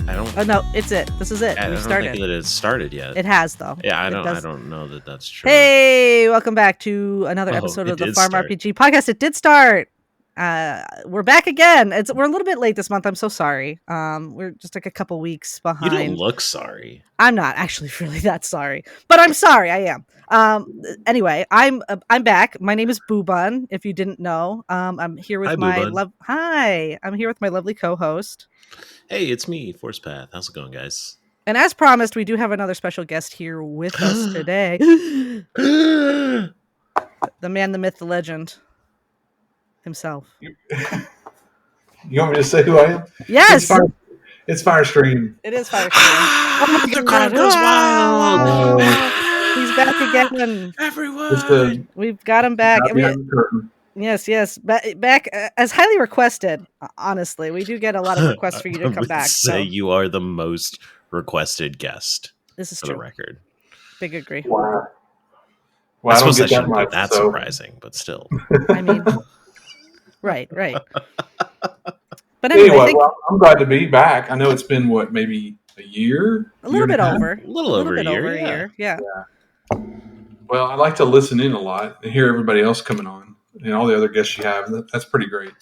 I don't. Oh no, it's it. This is it. I We don't started. think that it's started yet. It has though. Yeah, I It don't. does. I don't know that that's true. Hey, welcome back to another episode it of the did start. FarmRPG Podcast. It did start. We're back again. We're a little bit late this month. I'm so sorry. We're just like a couple weeks behind. You don't look sorry. I'm not actually really that sorry, but I'm sorry. I am. Anyway, I'm back. My name is Boobun. If you didn't know, I'm here with Hi, I'm here with my lovely co-host. Hey, it's me, Force Path. How's it going, guys? And as promised, we do have another special guest here with us today. The man, the myth, the legend himself. You want me to say who I am? Yes. It's Firestream. It is Firestream. The crowd goes wild. He's back again. Everyone. We've got him back. Yes. Back as highly requested, honestly. We do get a lot of requests for you to come back. Say you are the most requested guest. This is for true. The record. Big agree. Wow. Well, I suppose that shouldn't be that surprising, but still. I mean, right. But anyway, I'm glad to be back. I know it's been maybe a year? A little bit over. A little over a year. Yeah. Well, I like to listen in a lot and hear everybody else coming on and all the other guests you have. That's pretty great.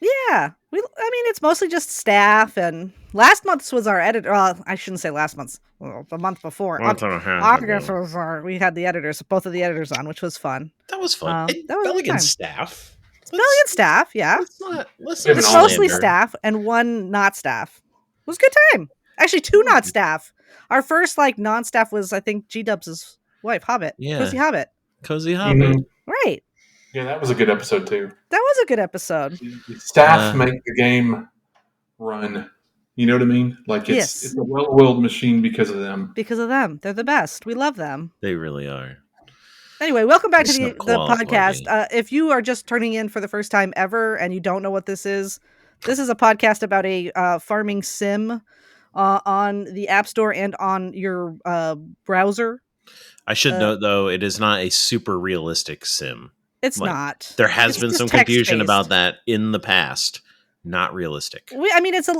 Yeah. It's mostly just staff, and last month's was our editor. Well, I shouldn't say last month's. Well, the month before. August was we had the editors, both of the editors on, which was fun. That was fun. That was Belligan staff. Belligan staff, yeah. It's mostly staff and one not staff. It was a good time. Actually, two not staff. Our first non-staff was, I think, G-Dubs' wife, Hobbit. Yeah. Cozy Hobbit. Mm-hmm. Right. Yeah, that was a good episode too. That was a good episode. Staff make the game run. You know what I mean? It's a well-oiled machine because of them. Because of them. They're the best. We love them. They really are. Anyway, welcome back to the podcast. If you are just turning in for the first time ever and you don't know what this is a podcast about a farming sim on the App Store and on your browser. I should note, though, it is not a super realistic sim. It's not. There has been some confusion about that in the past. Not realistic.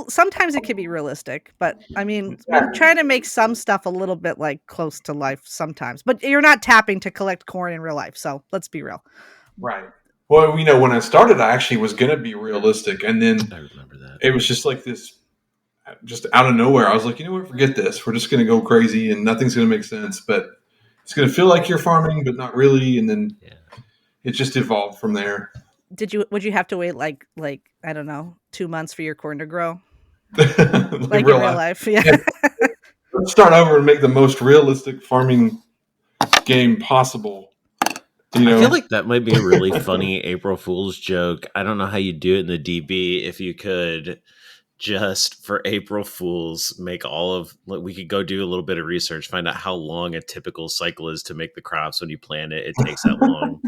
Sometimes it can be realistic, but we're trying to make some stuff a little bit close to life sometimes. But you're not tapping to collect corn in real life, so let's be real. Right. Well, when I started, I actually was going to be realistic, and then I remember that it was just like this, just out of nowhere. I was like, you know what? Forget this. We're just going to go crazy, and nothing's going to make sense. But it's going to feel like you're farming, but not really. And then it just evolved from there. Would you have to wait I don't know, 2 months for your corn to grow? In real life. Yeah. Let's start over and make the most realistic farming game possible. I feel like that might be a really funny April Fool's joke. I don't know how you do it in the DB. If you could just for April Fool's make we could go do a little bit of research, find out how long a typical cycle is to make the crops when you plant it. It takes that long.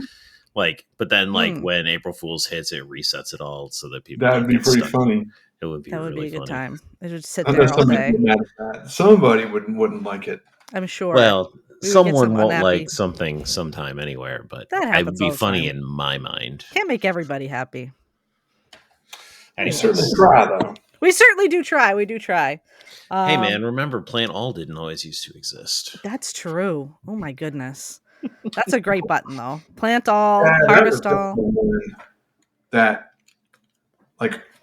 But then when April Fool's hits, it resets it all so that people. That would be pretty funny. It would be. That would really be a good funny. time. It would sit there all day. Somebody wouldn't like it. I'm sure. Well, someone won't like something sometime anywhere, but it would be funny in my mind. Can't make everybody happy. We certainly try, though. We certainly do try. We do try. Hey, man, remember Plant All didn't always used to exist. That's true. Oh, my goodness. That's a great button, though. Plant all, harvest all. That,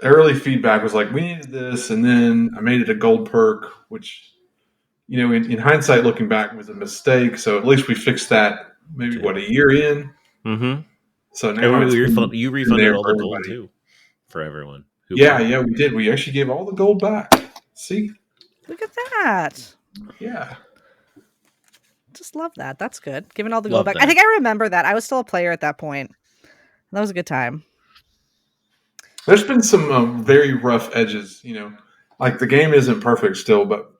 early feedback was we needed this, and then I made it a gold perk, which, in hindsight, looking back, was a mistake. So at least we fixed that maybe, a year in? Mm-hmm. So now you refunded all the gold, too, for everyone. Yeah, we did. We actually gave all the gold back. See? Look at that. Yeah. Just love that. That's good. Giving all the gold back. I think I remember that. I was still a player at that point. That was a good time. There's been some very rough edges, the game isn't perfect still, but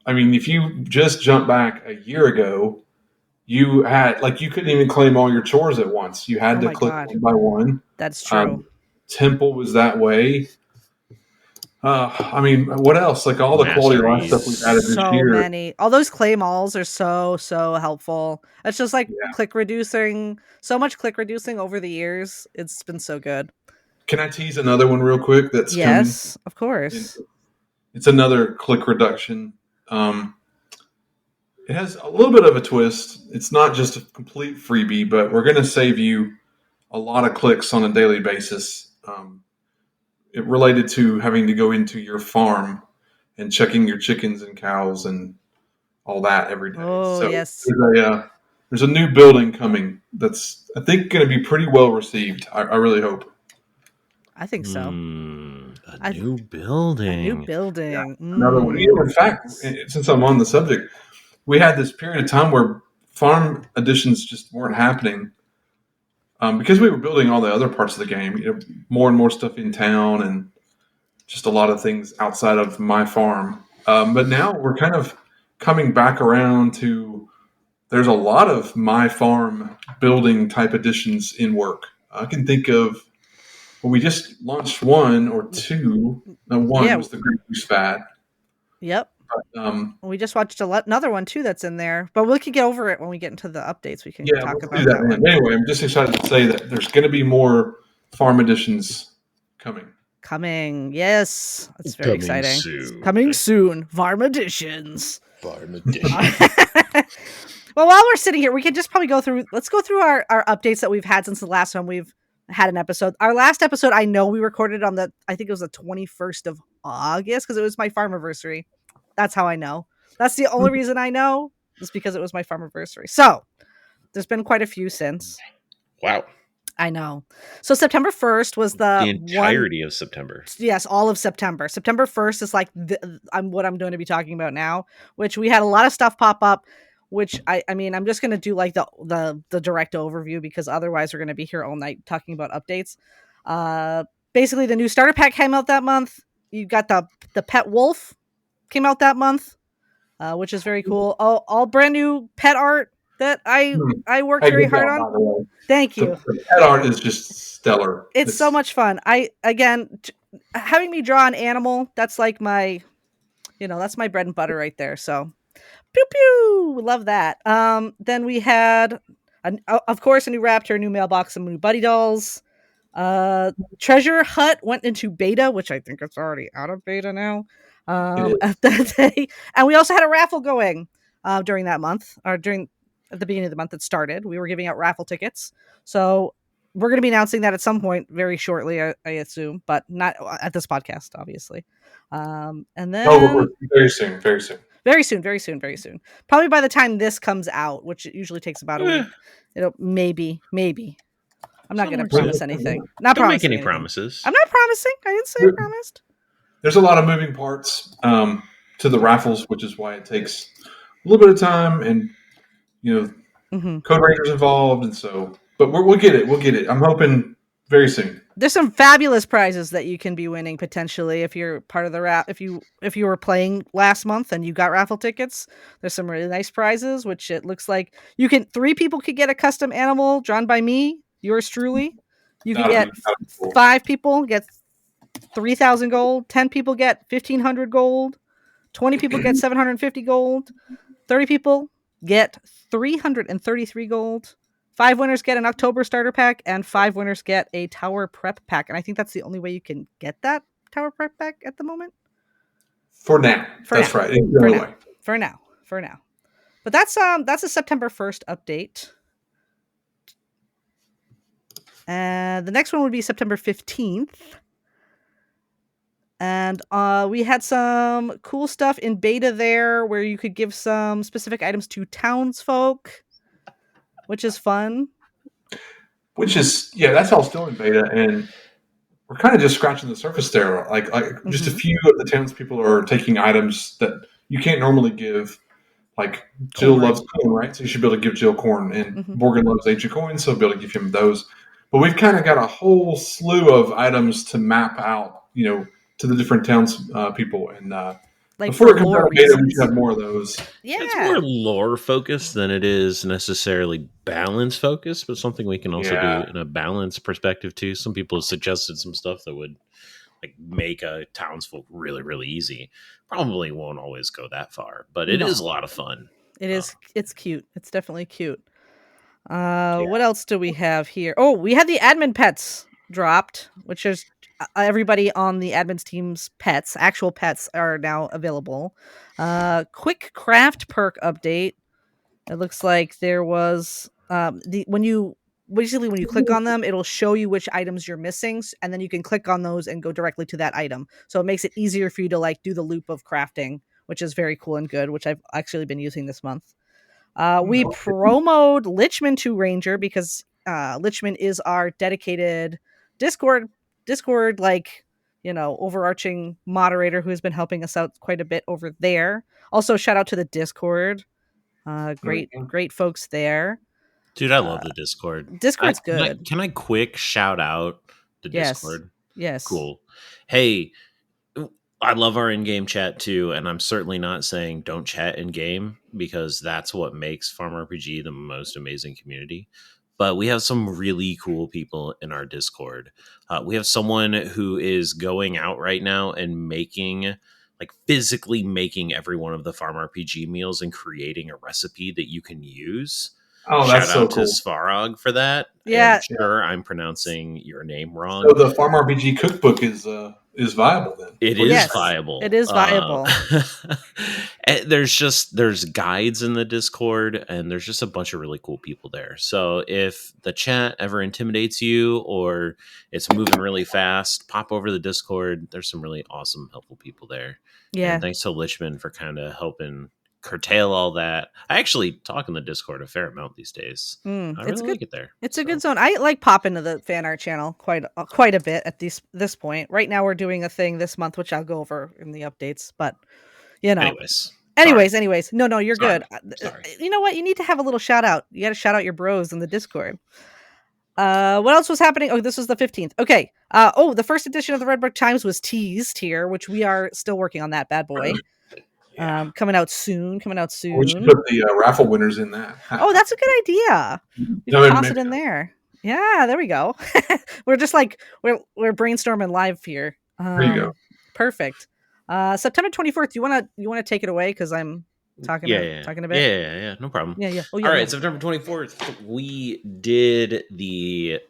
if you just jump back a year ago, you had you couldn't even claim all your chores at once. You had to click one by one. That's true. Temple was that way. What else? All the quality of life stuff we've added this year. So many. All those claim alls are so helpful. It's just click reducing. So much click reducing over the years. It's been so good. Can I tease another one real quick? That's yes, of course. It's another click reduction. It has a little bit of a twist. It's not just a complete freebie, but we're going to save you a lot of clicks on a daily basis. It related to having to go into your farm and checking your chickens and cows and all that every day. Oh, so yes. There's a new building coming that's, I think, going to be pretty well received. I really hope. I think so. A new building. A new building. Yeah. Another one. In fact, since I'm on the subject, we had this period of time where farm additions just weren't happening because we were building all the other parts of the game. More and more stuff in town and just a lot of things outside of my farm. But now we're kind of coming back around to there's a lot of my farm building type additions in work. I can think of, we just launched one or two. One was the Great Goose Fat. Yep. But, we just watched another one too that's in there, but we can get over it when we get into the updates. We can talk about that one. Anyway, I'm just excited to say that there's going to be more farm additions coming. Yes, that's very exciting. Coming soon. Farm additions. Well, while we're sitting here, we can just probably let's go through our updates that we've had since the last time we've had an episode. Our last episode, I know we recorded on I think it was the 21st of August because it was my farmiversary. That's how I know. That's the only reason I know is because it was my farmiversary. So there's been quite a few since. Wow. I know. So September 1st was the entirety of September. Yes, all of September. September 1st is like what I'm going to be talking about now, which we had a lot of stuff pop up, which I mean, I'm just going to do like the direct overview because otherwise we're going to be here all night talking about updates. Basically, the new starter pack came out that month. You got the pet wolf came out that month, which is very cool. All brand new pet art that I worked very hard on. Thank you. The pet art is just stellar. It's so much fun. Having me draw an animal, that's like that's my bread and butter right there. So pew pew, love that. Then we had of course a new raptor, a new mailbox, some new buddy dolls. Treasure Hut went into beta, which I think it's already out of beta now. At that day. And we also had a raffle going during that month, or at the beginning of the month it started. We were giving out raffle tickets. So we're going to be announcing that at some point very shortly, I assume, but not at this podcast, obviously. And then very soon. Very soon. Probably by the time this comes out, which it usually takes about a week. It'll maybe. I'm not going to promise anything. Don't make any promises. I'm not promising. I didn't say I promised. There's a lot of moving parts to the raffles, which is why it takes a little bit of time, and Code Rangers involved, and so. But we'll get it. We'll get it. I'm hoping very soon. There's some fabulous prizes that you can be winning potentially if you're part of the if you were playing last month and you got raffle tickets. There's some really nice prizes, which it looks like 3 people could get a custom animal drawn by me, yours truly. You can get 5 people get 3,000 gold, 10 people get 1,500 gold, 20 people get 750 gold, 30 people get 333 gold. 5 winners get an October starter pack, and 5 winners get a tower prep pack. And I think that's the only way you can get that tower prep pack at the moment. For now. That's right. For now. But that's a September 1st update. And the next one would be September 15th. And we had some cool stuff in beta there where you could give some specific items to townsfolk, which is fun. That's all still in beta, and we're kind of just scratching the surface there. Like just a few of the townspeople are taking items that you can't normally give. Like Jill loves corn, right? So you should be able to give Jill corn, and Morgan loves ancient coins, so be able to give him those. But we've kind of got a whole slew of items to map out, to the different towns people, and before it comes out of beta, we should have more of those. Yeah, it's more lore focused than it is necessarily balance focused, but something we can also do in a balance perspective too. Some people have suggested some stuff that would make a townsfolk really, really easy. Probably won't always go that far, but it is a lot of fun. It is. It's cute. It's definitely cute. What else do we have here? Oh, we had the admin pets dropped, which is everybody on the admins team's actual pets are now available. Quick craft perk update. It looks like there was when you click on them, it'll show you which items you're missing, and then you can click on those and go directly to that item. So it makes it easier for you to like do the loop of crafting, which is very cool and good, which I've actually been using this month. We promoted Lichman to Ranger because Lichman is our dedicated Discord like, overarching moderator who has been helping us out quite a bit over there. Also, shout out to the Discord. Great folks there. Dude, I love the Discord. Discord's good. Can I quick shout out the Discord? Yes. Cool. Hey, I love our in-game chat too, and I'm certainly not saying don't chat in-game because that's what makes FarmRPG the most amazing community. But we have some really cool people in our Discord. We have someone who is going out right now and physically making every one of the FarmRPG meals and creating a recipe that you can use. Oh, that's so cool. Shout out to Svarog for that. Yeah. And sure, I'm pronouncing your name wrong. So the FarmRPG cookbook is viable then? It is viable. It is viable. There's guides in the Discord, and there's just a bunch of really cool people there. So if the chat ever intimidates you or it's moving really fast, pop over to the Discord. There's some really awesome, helpful people there. Yeah. And thanks to Lichman for kind of helping curtail all that. I actually talk in the Discord a fair amount these days. I really like it there. It's a good zone. I like pop into the fan art channel quite a bit at this point. Right now we're doing a thing this month, which I'll go over in the updates, but Anyways. No, you're good. Sorry. You know what? You need to have a little shout out. You got to shout out your bros in the Discord. What else was happening? Oh, this was the 15th. Okay. The first edition of the Redbook Times was teased here, which we are still working on that bad boy. Yeah. Coming out soon. We should put the raffle winners in that. Oh, that's a good idea. You can toss it in there. Yeah, there we go. We're just like we're brainstorming live here. There you go. Perfect. September 24th. You wanna take it away because I'm talking a bit. Yeah. No problem. Yeah. All right, September 24th, we did the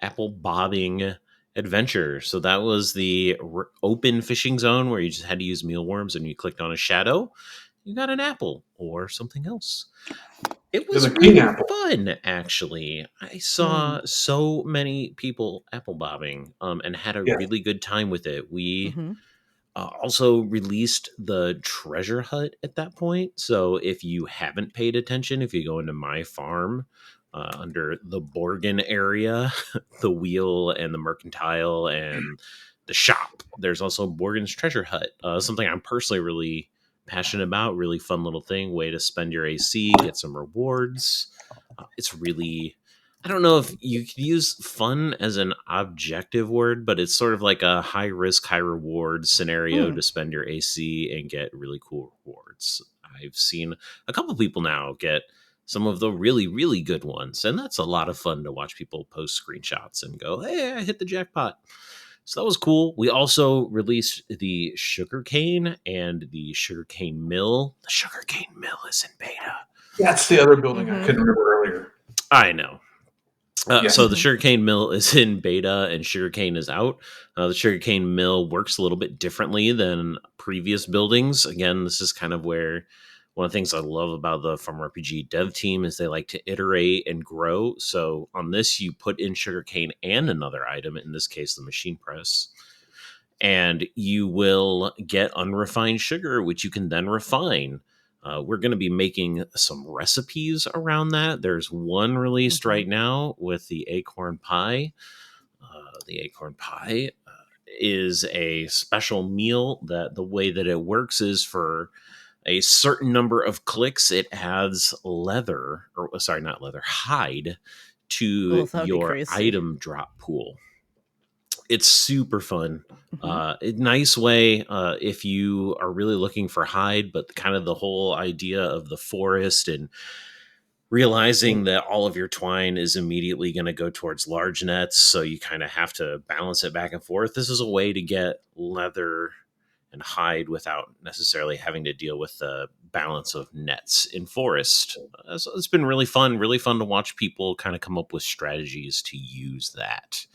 apple bobbing adventure. So that was the open fishing zone where you just had to use mealworms, and you clicked on a shadow, you got an apple or something else. It was really fun, actually. I saw so many people apple bobbing and had a really good time with it. We also released the treasure hut at that point. So if you haven't paid attention, if you go into My Farm, under the Borgin area, the wheel and the mercantile and the shop, there's also Borgin's treasure hut, something I'm personally really passionate about. Really fun little thing, way to spend your AC, get some rewards. It's really, I don't know if you could use fun as an objective word, but it's sort of like a high risk, high reward scenario to spend your AC and get really cool rewards. I've seen a couple people now get some of the really, really good ones. And that's a lot of fun to watch people post screenshots and go, hey, I hit the jackpot. So that was cool. We also released the sugarcane and the sugarcane mill. The sugarcane mill is in beta. That's the other building I couldn't remember earlier. I know. So the sugarcane mill is in beta and sugarcane is out. The sugarcane mill works a little bit differently than previous buildings. Again, this is kind of where one of the things I love about the FarmRPG dev team is they like to iterate and grow. So on this, you put in sugarcane and another item, in this case, the machine press, and you will get unrefined sugar, which you can then refine. We're going to be making some recipes around that. There's one released right now with the acorn pie. The acorn pie is a special meal that the way that it works is for a certain number of clicks, it adds hide to your item drop pool. It's super fun. Nice way if you are really looking for hide, but kind of the whole idea of the forest and realizing that all of your twine is immediately going to go towards large nets. So you kind of have to balance it back and forth. This is a way to get leather and hide without necessarily having to deal with the balance of nets in forest. So it's been really fun to watch people kind of come up with strategies to use that.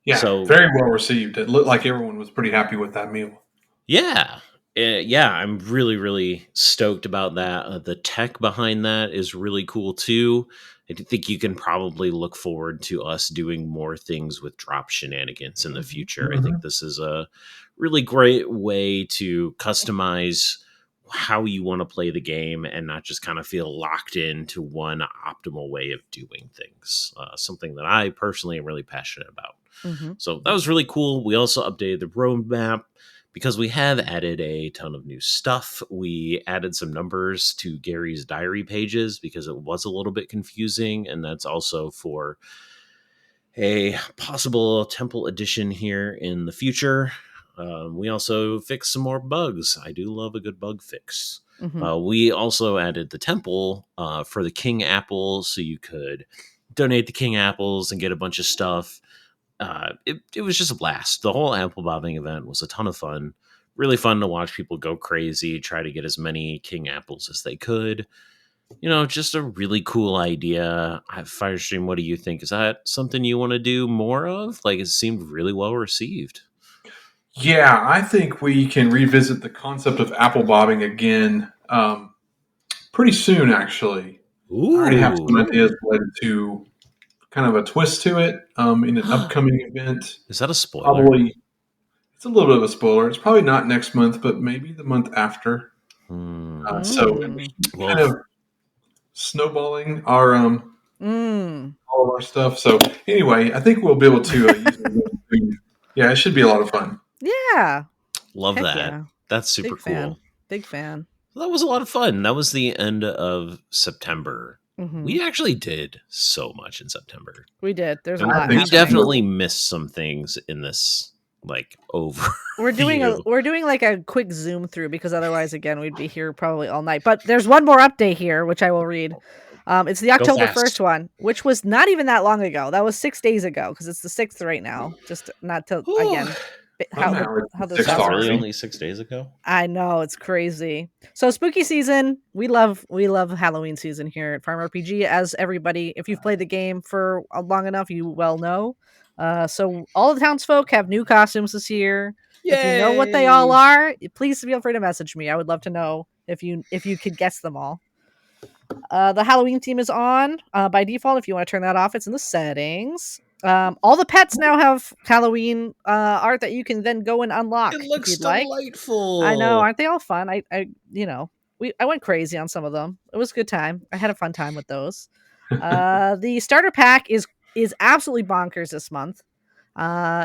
Yeah, so very well received. It looked like everyone was pretty happy with that meal. Yeah. Yeah, I'm really, really stoked about that. The tech behind that is really cool too. I think you can probably look forward to us doing more things with drop shenanigans in the future. I think this is a really great way to customize how you want to play the game and not just kind of feel locked into one optimal way of doing things. Something that I personally am really passionate about. So that was really cool. We also updated the roadmap because we have added a ton of new stuff. We added some numbers to Gary's diary pages because it was a little bit confusing, and that's also for a possible temple edition here in the future. We also fixed some more bugs. I do love a good bug fix. We also added the temple for the king apple, so you could donate the king apples and get a bunch of stuff. It was just a blast. The whole apple bobbing event was a ton of fun. Really fun to watch people go crazy, try to get as many king apples as they could. Just a really cool idea. Firestream, what do you think? Is that something you want to do more of? Like, it seemed really well received. Yeah, I think we can revisit the concept of apple bobbing again pretty soon, actually. Ooh. I already have some ideas related to kind of a twist to it in an upcoming event. Is that a spoiler? Probably. It's a little bit of a spoiler. It's probably not next month, but maybe the month after. So kind of snowballing our all of our stuff. So anyway, I think we'll be able to use it. Yeah, it should be a lot of fun. Yeah. Love that. Yeah. That's super cool. Big fan. That was a lot of fun. That was the end of September. We actually did so much in September. We did. There's a lot. We definitely missed some things in this over. We're doing like a quick zoom through because otherwise, again, we'd be here probably all night. But there's one more update here, which I will read. It's the October 1st one, which was not even that long ago. That was 6 days ago because it's the 6th right now. Just not to again. How this really only 6 days ago? I know, it's crazy. So spooky season, we love Halloween season here at FarmRPG, as everybody, if you've played the game for long enough, you well know. So all the townsfolk have new costumes this year. Yay! If you know what they all are, please feel free to message me. I would love to know if you could guess them all. The Halloween theme is on by default. If you want to turn that off, it's in the settings. All the pets now have Halloween art that you can then go and unlock. It looks delightful. I know, aren't they all fun? I went crazy on some of them. It was a good time. I had a fun time with those. The starter pack is absolutely bonkers this month.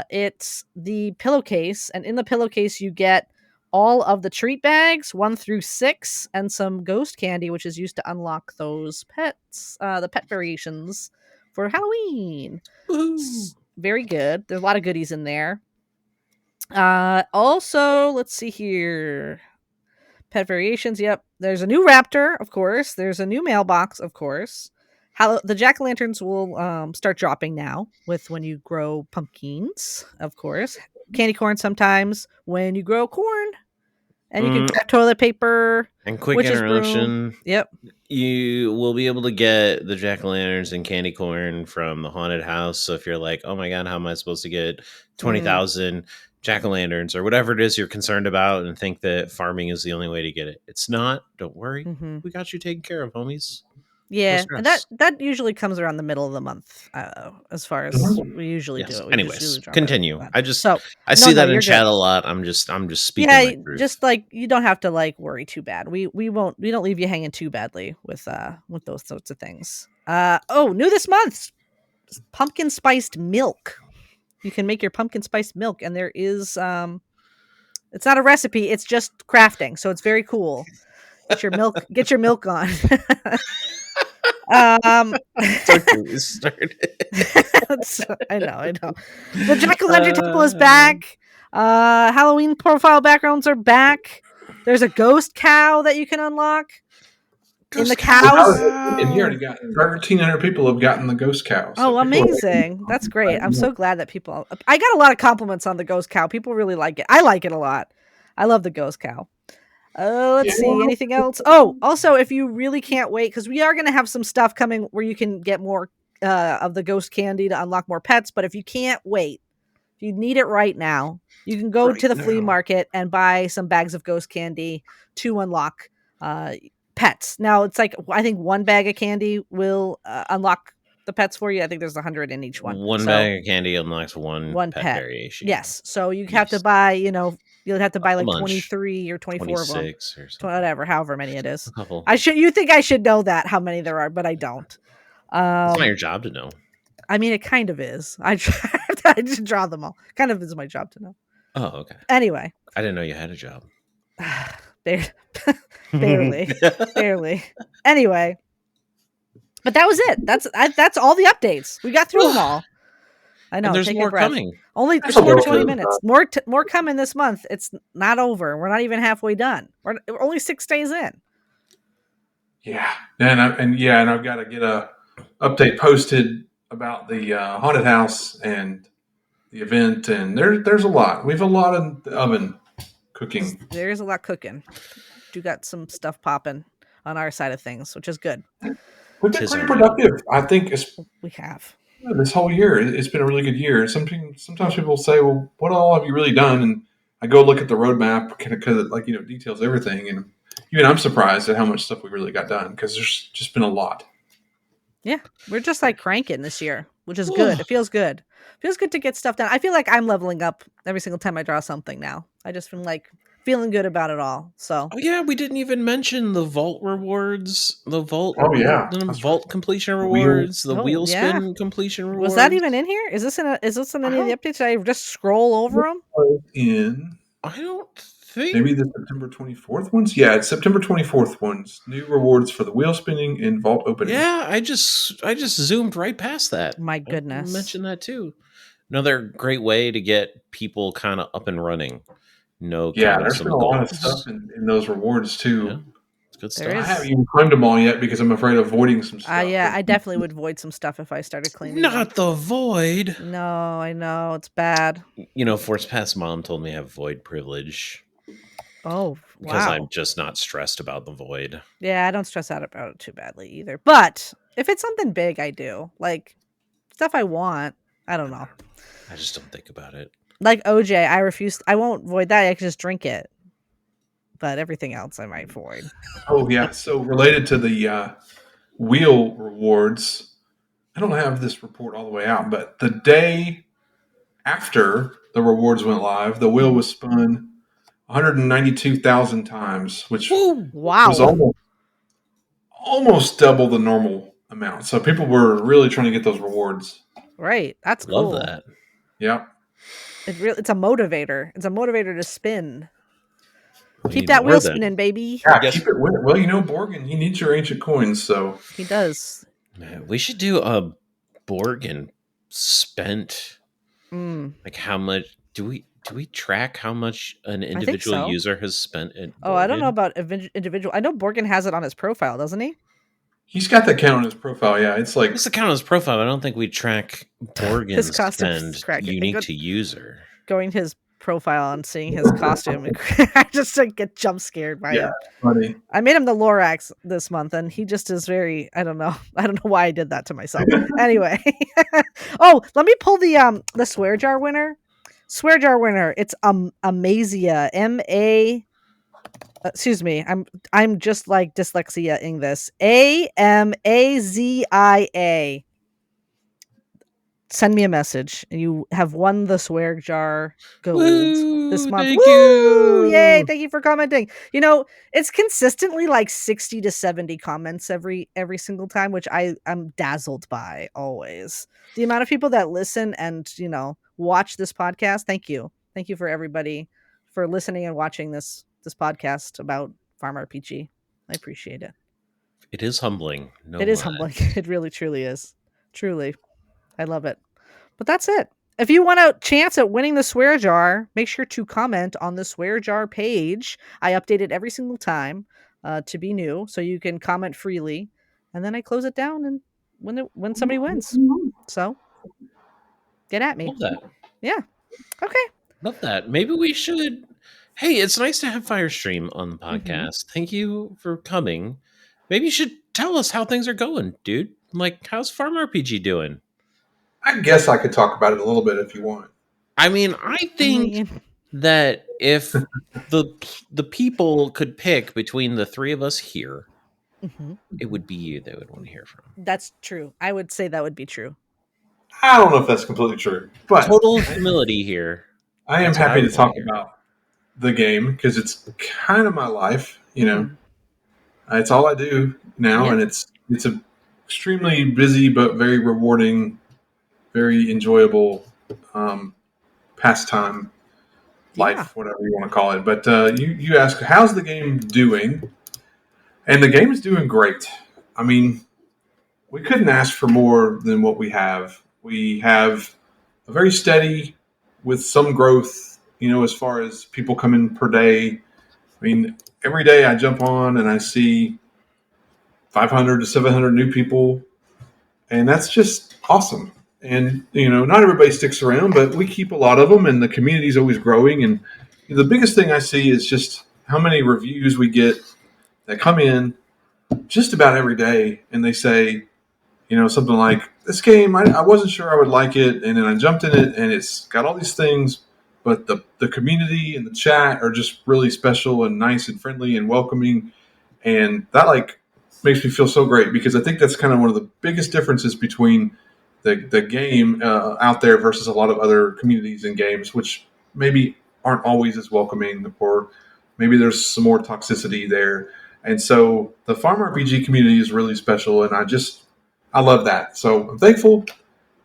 It's the pillowcase, and in the pillowcase you get all of the treat bags 1 through 6 and some ghost candy, which is used to unlock those pets, the pet variations for Halloween. Very good. There's a lot of goodies in there. Also, let's see here. Pet variations. Yep. There's a new raptor, of course. There's a new mailbox, of course. The jack-o'-lanterns will start dropping now when you grow pumpkins, of course. Candy corn sometimes when you grow corn. And you can grab toilet paper. And quick interruption. Yep. You will be able to get the jack-o'-lanterns and candy corn from the haunted house. So if you're like, oh my God, how am I supposed to get 20,000 jack-o'-lanterns or whatever it is you're concerned about and think that farming is the only way to get it? It's not. Don't worry. We got you taken care of, homies. Yeah, and that usually comes around the middle of the month, as far as we usually do it. Anyways, continue. I see that in chat a lot. I'm just speaking. Yeah, just like you don't have to worry too bad. We don't leave you hanging too badly with those sorts of things. New this month, pumpkin spiced milk. You can make your pumpkin spiced milk, and there is it's not a recipe; it's just crafting. So it's very cool. Get your milk on. Started. I know. The Jack-o'-lantern temple is back. Halloween profile backgrounds are back. There's a ghost cow that you can unlock. In the cows. And you already got 1,300 people have gotten the ghost cow. So amazing. That's great. I'm so glad that people. I got a lot of compliments on the ghost cow. People really like it. I like it a lot. I love the ghost cow. Let's see. Anything else? Oh, also, if you really can't wait, because we are going to have some stuff coming where you can get more of the ghost candy to unlock more pets. But if you can't wait if you need it right now, you can go to the flea market and buy some bags of ghost candy to unlock pets. Now it's like, I think one bag of candy will unlock the pets for you. I think there's 100 in each one. One bag of candy unlocks one pet variation. Yes. So you have to buy, you'll have to buy like 23 or 24 of them. Or something. Whatever, however many it is. A couple. You think I should know that, how many there are, but I don't. It's not your job to know. I mean, it kind of is. I just draw them all. Kind of is my job to know. Oh, okay. Anyway. I didn't know you had a job. Barely. Anyway. But that was it. That's all the updates. We got through them all. I know. And there's more coming. Only 20 minutes. More coming this month. It's not over. We're not even halfway done. We're only 6 days in. Yeah, and I've got to get a update posted about the haunted house and the event, and there's a lot. We have a lot in the oven cooking. There's a lot cooking. You got some stuff popping on our side of things, which is good. We've been pretty productive. I think we have. This whole year, it's been a really good year. Sometimes people say, "Well, what all have you really done?" And I go look at the roadmap because it details everything, and even I'm surprised at how much stuff we really got done because there's just been a lot. Yeah, we're just like cranking this year, which is good. It feels good. It feels good to get stuff done. I feel like I'm leveling up every single time I draw something now. I just feel like feeling good about it all. So, we didn't even mention the vault rewards, the vault. The vault completion rewards, the wheel spin completion rewards. Was that even in here? Is this in any of the updates? Did I just scroll over them? I don't think. Maybe the September 24th ones? Yeah, it's September 24th ones. New rewards for the wheel spinning and vault opening. Yeah, I just zoomed right past that. My goodness. I mentioned that too. Another great way to get people kind of up and running. There's been a lot of stuff in those rewards too. Yeah, it's good stuff. I haven't even claimed them all yet because I'm afraid of voiding some stuff. I definitely would void some stuff if I started claiming. Not the void. No, I know it's bad. Force Pass Mom told me I have void privilege. Oh, wow. Because I'm just not stressed about the void. Yeah, I don't stress out about it too badly either. But if it's something big, I do. Like stuff I want. I don't know. I just don't think about it. Like OJ, I refuse. I won't void that. I can just drink it. But everything else I might void. Oh, yeah. So related to the wheel rewards, I don't have this report all the way out, but the day after the rewards went live, the wheel was spun 192,000 times, which was almost double the normal amount. So people were really trying to get those rewards. Right. That's cool. Love that. Yeah. It's a motivator. It's a motivator to spin. Keep that wheel spinning, baby. Yeah, keep it winning. Well, Borgin, he needs your ancient coins, so he does. Man, we should do a Borgin spent. Like how much do we track how much an individual user has spent in Borgin? Oh, I don't know about individual. I know Borgin has it on his profile, doesn't he? He's got that count on his profile. Yeah, it's like it's the count on his profile. I don't think we track Borgin's spend unique to user. Going to his profile and seeing his costume, I just get jump scared by it. Funny. I made him the Lorax this month, and he just is very. I don't know why I did that to myself. Anyway, let me pull the swear jar winner. Swear jar winner. It's Amazia. M-A. Excuse me, I'm just like dyslexia-ing this. AMAZIA. Send me a message, and you have won the swear jar gold this month. Thank you! Yay! Thank you for commenting. It's consistently like 60 to 70 comments every single time, which I'm dazzled by always. The amount of people that listen and watch this podcast. Thank you for everybody for listening and watching this podcast about FarmRPG. I appreciate it. It is humbling. It is humbling. It really, truly is. Truly. I love it. But that's it. If you want a chance at winning the swear jar, make sure to comment on the swear jar page. I update it every single time to be new, so you can comment freely. And then I close it down and when somebody wins. So get at me. Love that. Yeah. Okay. Love that. Maybe we should... Hey, it's nice to have Firestream on the podcast. Mm-hmm. Thank you for coming. Maybe you should tell us how things are going, dude. Like, how's FarmRPG doing? I guess I could talk about it a little bit if you want. I mean, I think that if the people could pick between the three of us here, it would be you they would want to hear from. That's true. I would say that would be true. I don't know if that's completely true, but total humility here. I am happy to talk about the game because it's kind of my life. You know, it's all I do now, and it's a extremely busy but very rewarding, very enjoyable pastime, life, whatever you want to call it. But you ask, how's the game doing? And the game is doing great. I mean, we couldn't ask for more than what we have. We have a very steady, with some growth, you know, as far as people come in per day. I mean, every day I jump on and I see 500 to 700 new people, and that's just awesome. And, you know, not everybody sticks around, but we keep a lot of them, and the community is always growing. And the biggest thing I see is just how many reviews we get that come in just about every day, and they say, you know, something like, this game, I wasn't sure I would like it, and then I jumped in it, and it's got all these things, but the community and the chat are just really special and nice and friendly and welcoming, and that, like, makes me feel so great, because I think that's kind of one of the biggest differences between the game out there versus a lot of other communities and games, which maybe aren't always as welcoming, or maybe there's some more toxicity there. And so the FarmRPG community is really special, and I love that. So I'm thankful.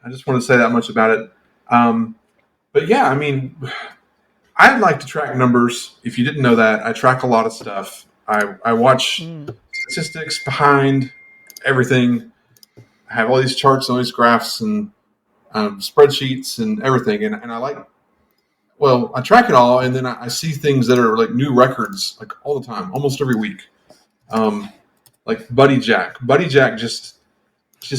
I just want to say that much about it. But yeah, I mean, I'd like to track numbers. If you didn't know that, I track a lot of stuff. I watch statistics behind everything. I have all these charts and all these graphs and spreadsheets and everything. And I like, well, I track it all, and then I see things that are like new records, like all the time, almost every week. Like Buddy Jack. Buddy Jack just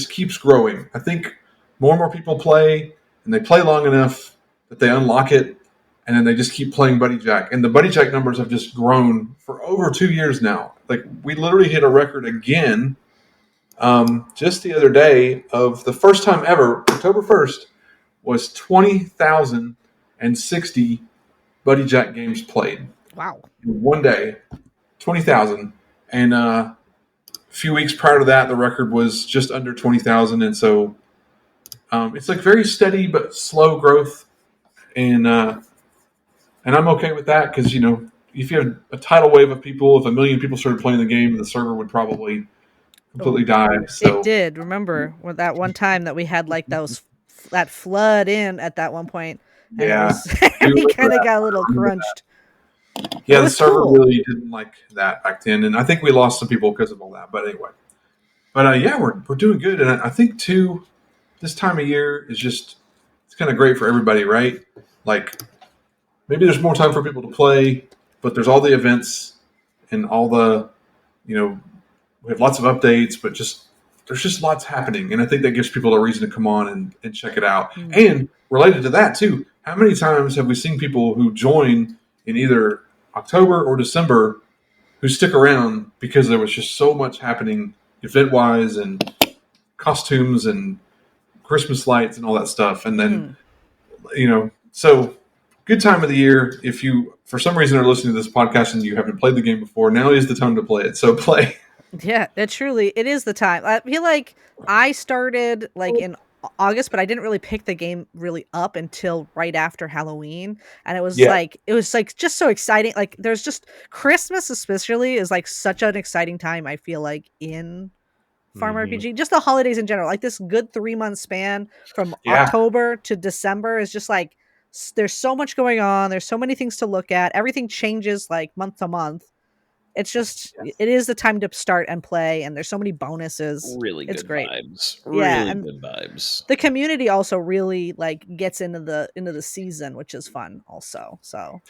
keeps growing. I think more and more people play, and they play long enough that they unlock it, and then they just keep playing Buddy Jack. And the Buddy Jack numbers have just grown for over 2 years now. Like, we literally hit a record again just the other day of the first time ever, October 1st, was 20,060 Buddy Jack games played. Wow. In one day, 20,000. And a few weeks prior to that, the record was just under 20,000. And so it's like very steady but slow growth. And I'm okay with that, because, you know, if you had a tidal wave of people, if 1 million people started playing the game, the server would probably completely die. So it did. Remember that one time that we had like that flood in at that one point? Yeah. We kind of got a little crunched. Yeah, the server really didn't like that back then, and I think we lost some people because of all that. But anyway, yeah, we're doing good, and I think too, this time of year is just, it's kind of great for everybody, right? Like, maybe there's more time for people to play, but there's all the events and all the, you know, we have lots of updates, but there's just lots happening, and I think that gives people a reason to come on and check it out. Mm-hmm. And related to that too, how many times have we seen people who join in either October or December who stick around because there was just so much happening event-wise and costumes and Christmas lights and all that stuff. And then, you know, so good time of the year. If you, for some reason, are listening to this podcast and you haven't played the game before, now is the time to play it. So play. Yeah, it is the time. I feel like I started like in August, but I didn't really pick the game really up until right after Halloween, and it was like just so exciting. Like, there's just Christmas especially is like such an exciting time, I feel like, in FarmRPG, just the holidays in general. Like, this good 3-month span from October to December is just like, there's so much going on, there's so many things to look at, everything changes like month to month. It's just, it is the time to start and play, and there's so many bonuses. Really it's good great. Vibes. Really good vibes. The community also really like gets into the season, which is fun also. So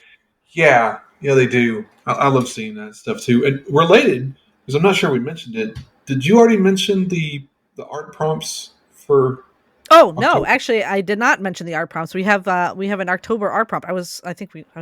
yeah, they do. I love seeing that stuff too. And related, because I'm not sure we mentioned it, did you already mention the art prompts for? Oh, October? No, actually, I did not mention the art prompts. We have an October art prompt. I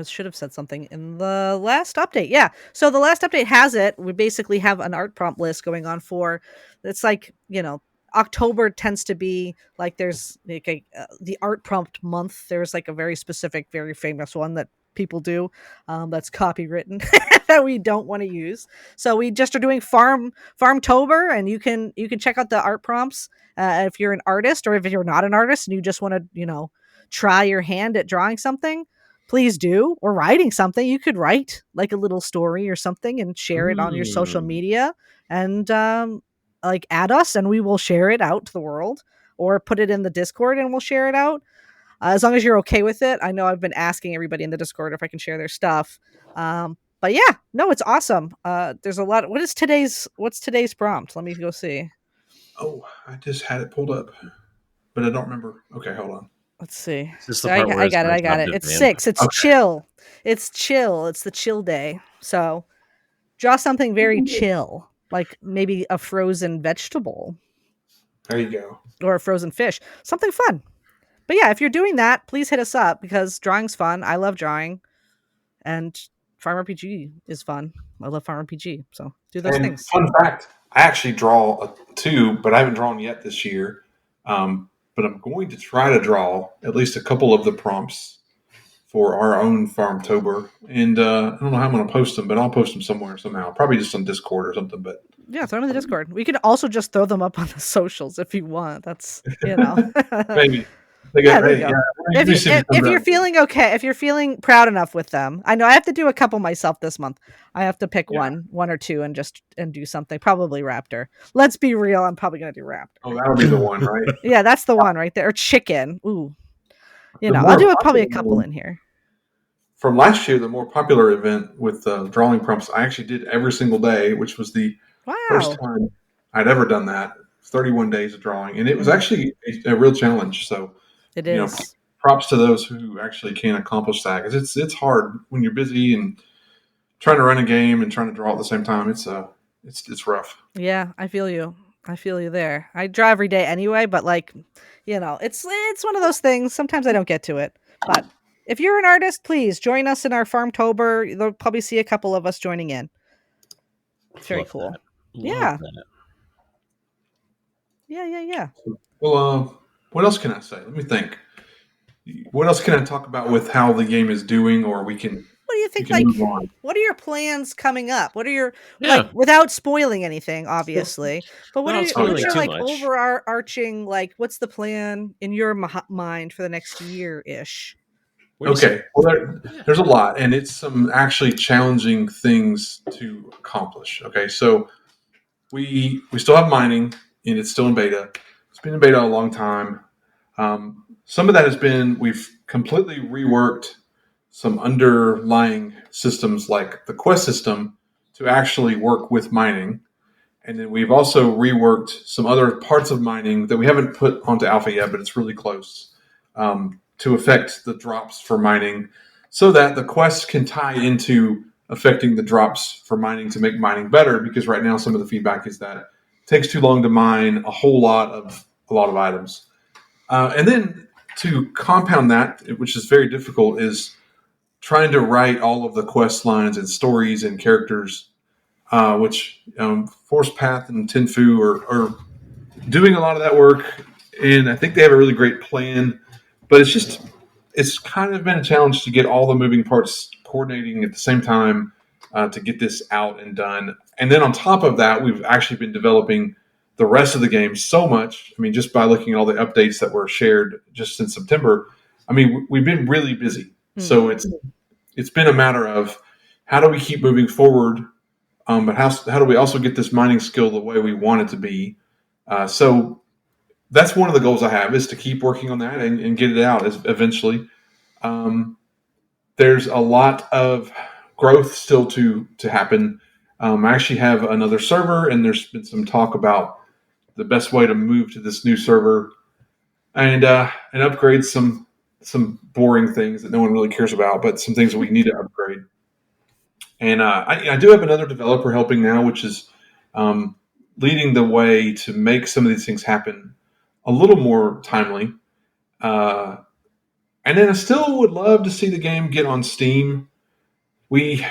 should have said something in the last update. Yeah. So the last update has it. We basically have an art prompt list going on for, it's like, you know, October tends to be like there's like the art prompt month. There's like a very specific, very famous one that people do that's copywritten that we don't want to use. So we just are doing Farmtober, and you can check out the art prompts if you're an artist, or if you're not an artist and you just want to try your hand at drawing something. Please do, or writing something. You could write like a little story or something and share it on your social media, and like add us, and we will share it out to the world, or put it in the Discord and we'll share it out. As long as you're okay with it. I know I've been asking everybody in the Discord if I can share their stuff. But yeah, no, it's awesome. There's a lot. What's today's prompt? Let me go see. Oh, I just had it pulled up, but I don't remember. Okay, hold on. Let's see. I got it. It's 6. It's okay. Chill. It's chill. It's the chill day. So draw something very chill, like maybe a frozen vegetable. There you go. Or a frozen fish. Something fun. But yeah, if you're doing that, please hit us up, because drawing's fun. I love drawing. And FarmRPG is fun. I love FarmRPG. So do those things. Fun fact, I actually draw 2, but I haven't drawn yet this year. But I'm going to try to draw at least a couple of the prompts for our own Farmtober. And I don't know how I'm going to post them, but I'll post them somewhere somehow. Probably just on Discord or something. But yeah, throw them in the Discord. We can also just throw them up on the socials if you want. That's, Maybe. If you're feeling okay, if you're feeling proud enough with them, I know I have to do a couple myself this month. I have to pick one or two and do something. Probably Raptor. Let's be real. I'm probably going to do Raptor. Oh, that'll be the one, right? Yeah, that's the one right there. Or chicken. Ooh, I'll do probably a couple in here. From last year, the more popular event with drawing prompts, I actually did every single day, which was the first time I'd ever done that. 31 days of drawing, and it was actually a real challenge. So it is. Props to those who actually can accomplish that, because it's hard when you're busy and trying to run a game and trying to draw at the same time. It's rough. Yeah, I feel you. I feel you there. I draw every day anyway, but it's one of those things. Sometimes I don't get to it, but if you're an artist, please join us in our Farmtober. You'll probably see a couple of us joining in. It's very cool. Yeah. Yeah. Well, what else can I say? Let me think. What else can I talk about with how the like is doing, or we can? What do you think? Like, what are your plans coming up? What are your without spoiling anything, obviously? But what's your like overarching what's the plan in your mind for the next year-ish? Okay, well, there's a lot, and it's some actually challenging things to accomplish. Okay, so we still have mining, and it's still in beta. It's been in beta a long time. Some of that has been we've completely reworked some underlying systems like the quest system to actually work with mining. And then we've also reworked some other parts of mining that we haven't put onto alpha yet, but it's really close, to affect the drops for mining, so that the quests can tie into affecting the drops for mining to make mining better. Because right now some of the feedback is that it takes too long to mine a lot of items. And then to compound that, which is very difficult, is trying to write all of the quest lines and stories and characters, which Force Path and Tenfu are doing a lot of that work. And I think they have a really great plan, but it's kind of been a challenge to get all the moving parts coordinating at the same time to get this out and done. And then on top of that, we've actually been developing the rest of the game so much. I mean, just by looking at all the updates that were shared just in September, I mean, we've been really busy. Mm-hmm. So it's been a matter of how do we keep moving forward, but how do we also get this mining skill the way we want it to be? So that's one of the goals I have, is to keep working on that and get it out eventually. There's a lot of growth still to happen. I actually have another server, and there's been some talk about the best way to move to this new server and upgrade some boring things that no one really cares about, but some things that we need to upgrade. And I do have another developer helping now, which is leading the way to make some of these things happen a little more timely. And then I still would love to see the game get on Steam. We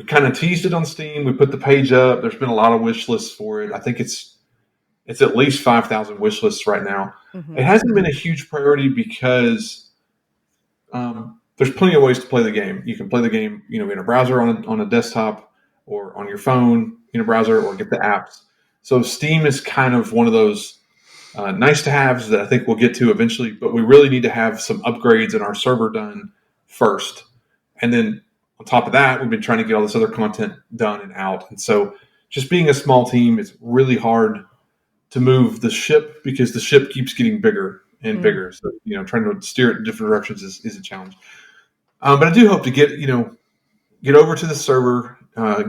kind of teased it on Steam. We put the page up. There's been a lot of wish lists for it. I think it's It's at least 5,000 wish lists right now. Mm-hmm. It hasn't been a huge priority because there's plenty of ways to play the game. You can play the game, in a browser on a desktop or on your phone in a browser, or get the apps. So Steam is kind of one of those nice to haves that I think we'll get to eventually, but we really need to have some upgrades in our server done first. And then on top of that, we've been trying to get all this other content done and out. And so just being a small team, it's really hard to move the ship because the ship keeps getting bigger and bigger. So, trying to steer it in different directions is a challenge. But I do hope to get over to the server,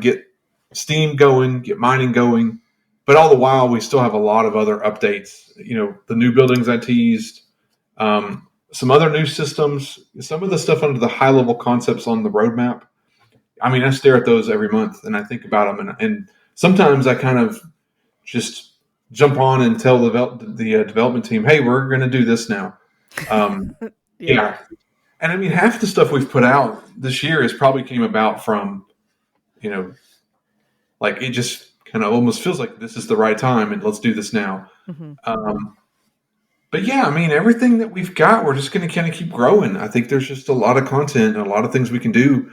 get Steam going, get mining going. But all the while, we still have a lot of other updates. The new buildings I teased, some other new systems, some of the stuff under the high-level concepts on the roadmap. I mean, I stare at those every month, and I think about them. And sometimes I kind of just jump on and tell the development team, hey, we're going to do this now. Yeah. And I mean, half the stuff we've put out this year has probably came about from, like it just kind of almost feels like this is the right time and let's do this now. Mm-hmm. But yeah, I mean, everything that we've got, we're just going to kind of keep growing. I think there's just a lot of content and a lot of things we can do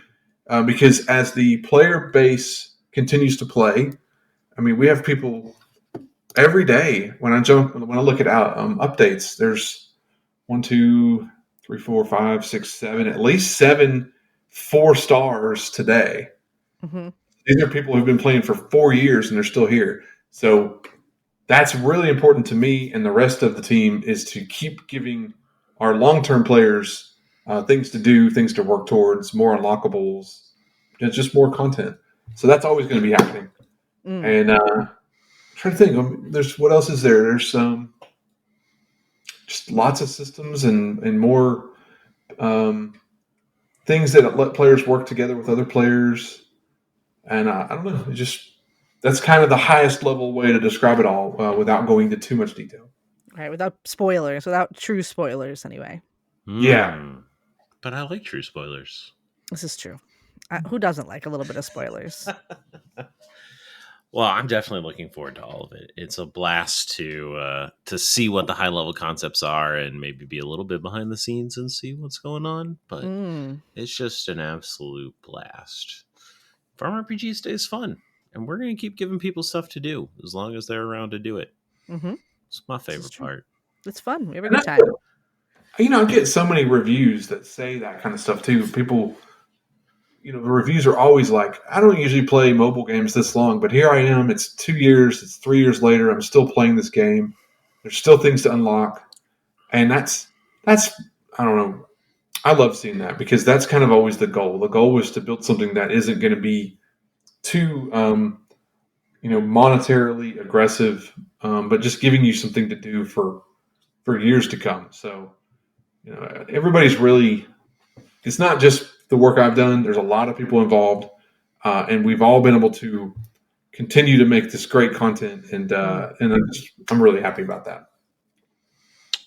because as the player base continues to play, I mean, we have people every day when I look at updates, there's 1, 2, 3, 4, 5, 6, 7, at least 7 4-stars today. Mm-hmm. These are people who've been playing for 4 years and they're still here. So that's really important to me and the rest of the team is to keep giving our long-term players things to do, things to work towards, more unlockables, just more content. So that's always going to be happening. And I'm trying to think, there's what else is there? There's just lots of systems and more things that let players work together with other players. And I don't know, that's kind of the highest level way to describe it all without going into too much detail. Right, without spoilers, without true spoilers anyway. Yeah. But I like true spoilers. This is true. Who doesn't like a little bit of spoilers? Well, I'm definitely looking forward to all of it. It's a blast to see what the high level concepts are and maybe be a little bit behind the scenes and see what's going on. But it's just an absolute blast. FarmRPG stays fun, and we're going to keep giving people stuff to do as long as they're around to do it. Mm-hmm. It's my favorite part. It's fun. We have a good time. I get so many reviews that say that kind of stuff too. People, the reviews are always like, I don't usually play mobile games this long, but here I am. It's 2 years. It's 3 years later. I'm still playing this game. There's still things to unlock. And that's I don't know. I love seeing that because that's kind of always the goal. The goal was to build something that isn't going to be too, monetarily aggressive, but just giving you something to do for years to come. So, everybody's really, it's not just the work I've done. There's a lot of people involved, and we've all been able to continue to make this great content, and I'm really happy about that.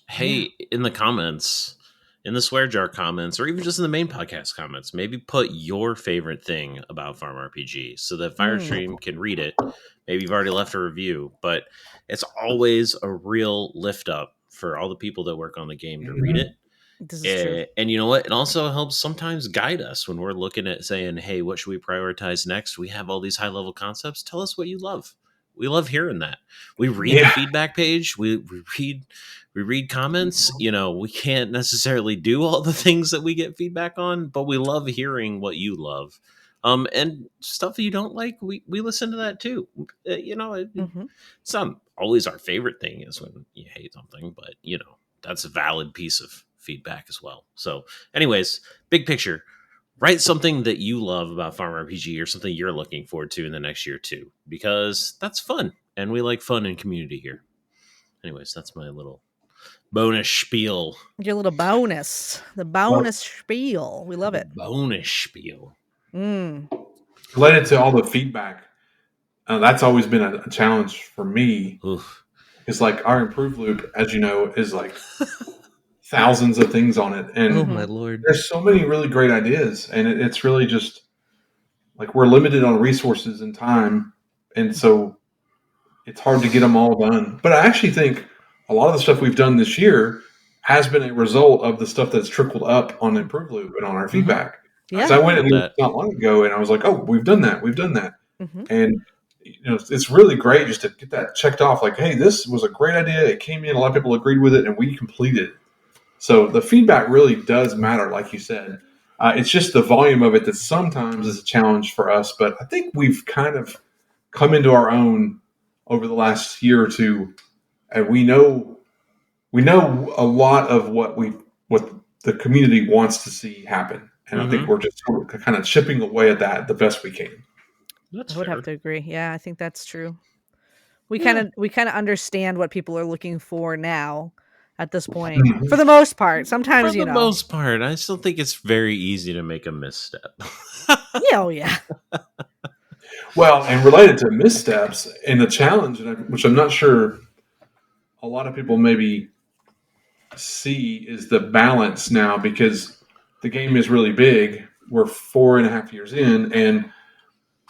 Hey, in the comments, in the swear jar comments, or even just in the main podcast comments, maybe put your favorite thing about FarmRPG so that Firestream can read it. Maybe you've already left a review, but it's always a real lift up for all the people that work on the game to read it. This is true. And you know what? It also helps sometimes guide us when we're looking at saying, hey, what should we prioritize next? We have all these high level concepts. Tell us what you love. We love hearing that. We read the feedback page. We read comments. We can't necessarily do all the things that we get feedback on, but we love hearing what you love. And stuff that you don't like, we listen to that too. It's not always our favorite thing is when you hate something, but that's a valid piece of feedback as well. So anyways, big picture, write something that you love about FarmRPG or something you're looking forward to in the next year too, because that's fun. And we like fun and community here. Anyways, that's my little bonus spiel. Your little bonus. The bonus spiel. We love it. Bonus spiel. Related to all the feedback, that's always been a challenge for me. Oof. It's like our improve loop, as you know, is like thousands of things on it. And oh my Lord, there's so many really great ideas. And it's really just like we're limited on resources and time. And so it's hard to get them all done. But I actually think a lot of the stuff we've done this year has been a result of the stuff that's trickled up on Improve Loop and on our feedback. Yeah. So I went and looked not long ago, and I was like, "Oh, we've done that, and it's really great just to get that checked off. Like, hey, this was a great idea. It came in. A lot of people agreed with it, and we completed it. So the feedback really does matter, like you said. It's just the volume of it that sometimes is a challenge for us. But I think we've kind of come into our own over the last year or two, and we know a lot of what the community wants to see happen, and I think we're just kind of chipping away at that the best we can. I would have to agree. Yeah, I think that's true. We kind of understand what people are looking for now at this point, for the most part. Sometimes, for the most part, I still think it's very easy to make a misstep. Oh yeah. Well, and related to missteps and the challenge, which I'm not sure a lot of people maybe see, is the balance now, because the game is really big. We're 4.5 years in, and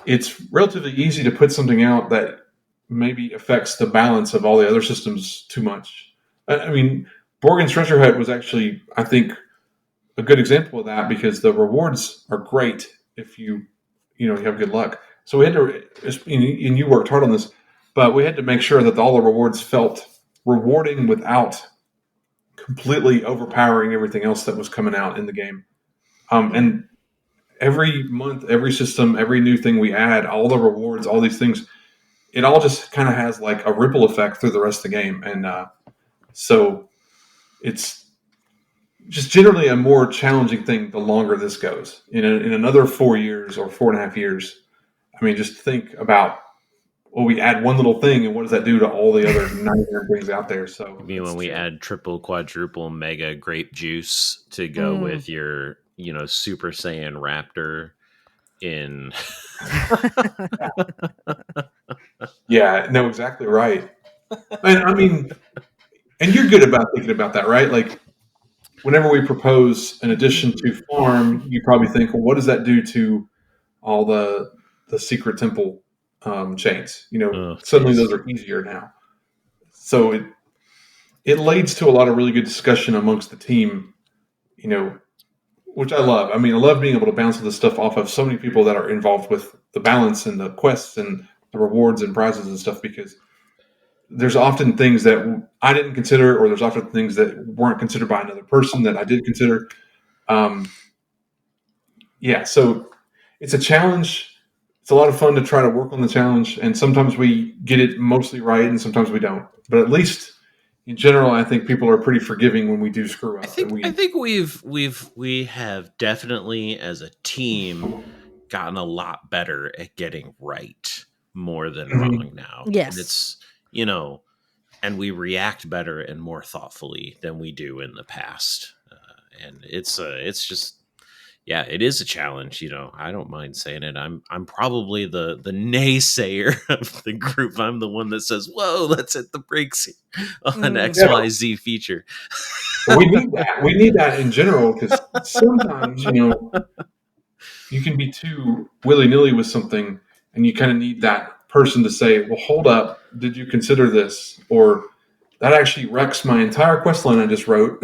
it's relatively easy to put something out that maybe affects the balance of all the other systems too much. I mean, Borgen's Treasure Hut was actually, I think, a good example of that, because the rewards are great if you have good luck. So we had to, and you worked hard on this, but we had to make sure that all the rewards felt rewarding without completely overpowering everything else that was coming out in the game. And every month, every system, every new thing we add, all the rewards, all these things, it all just kind of has like a ripple effect through the rest of the game. And so it's just generally a more challenging thing the longer this goes. In another 4 years or 4.5 years, I mean, just think about, we add one little thing, and what does that do to all the other 99 things out there? So I mean, when we add triple, quadruple, mega grape juice to go with your, Super Saiyan Raptor in. Yeah, no, exactly right. And I mean, and you're good about thinking about that, right? Like, whenever we propose an addition to farm, you probably think, well, what does that do to all the secret temple chains? Suddenly those are easier now. So it leads to a lot of really good discussion amongst the team, which I love. I mean, I love being able to bounce this stuff off of so many people that are involved with the balance and the quests and the rewards and prizes and stuff, because there's often things that I didn't consider, or there's often things that weren't considered by another person that I did consider. So it's a challenge. It's a lot of fun to try to work on the challenge, and sometimes we get it mostly right, and sometimes we don't. But at least in general, I think people are pretty forgiving when we do screw up. I think we have definitely, as a team, gotten a lot better at getting right more than wrong now. Yes, and it's and we react better and more thoughtfully than we do in the past. And it's just. Yeah, it is a challenge. I don't mind saying it. I'm probably the naysayer of the group. I'm the one that says, "Whoa, let's hit the brakes on XYZ feature." Well, we need that. We need that in general, because sometimes you can be too willy-nilly with something, and you kind of need that person to say, "Well, hold up. Did you consider this?" Or that actually wrecks my entire quest line I just wrote.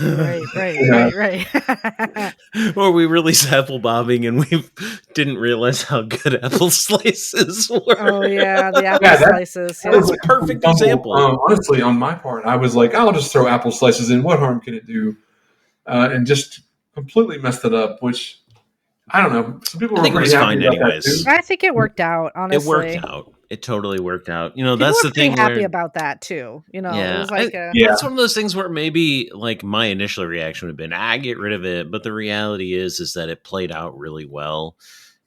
Right. Or we release apple bobbing and we didn't realize how good apple slices were. Oh yeah, the apple slices. That's a perfect example. Honestly, on my part, I was like, I'll just throw apple slices in. What harm can it do? And just completely messed it up, which I don't know. Some people were pretty happy about that too. I think it worked out, honestly. It worked out. It totally worked out. People that's the thing. Happy about that too. It was like it's one of those things where maybe like my initial reaction would have been, get rid of it. But the reality is that it played out really well,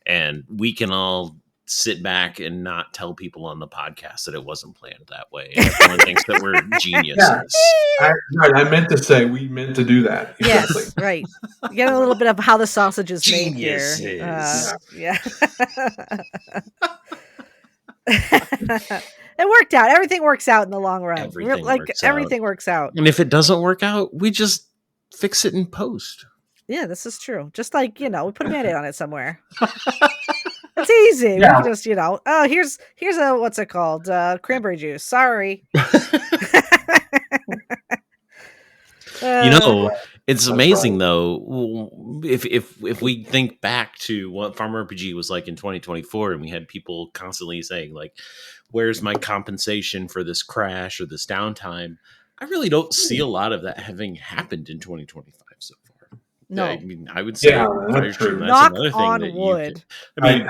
and we can all sit back and not tell people on the podcast that it wasn't planned that way. Everyone thinks that we're geniuses. I meant to say we meant to do that. Exactly. Yes, right. You get a little bit of how the sausage is made here. Yeah. It worked out. Everything works out in the long run. Everything works out. And if it doesn't work out, we just fix it in post. Yeah, this is true. Just like, we put a Band-Aid on it somewhere. It's It's easy. Yeah. We can just, oh, here's a, what's it called? Cranberry juice. Sorry. It's amazing though. If we think back to what FarmRPG was like in 2024, and we had people constantly saying like, "Where's my compensation for this crash or this downtime?" I really don't see a lot of that having happened in 2025 so far. No, I mean, I would say Firestream. That's knock another thing on that wood. I mean,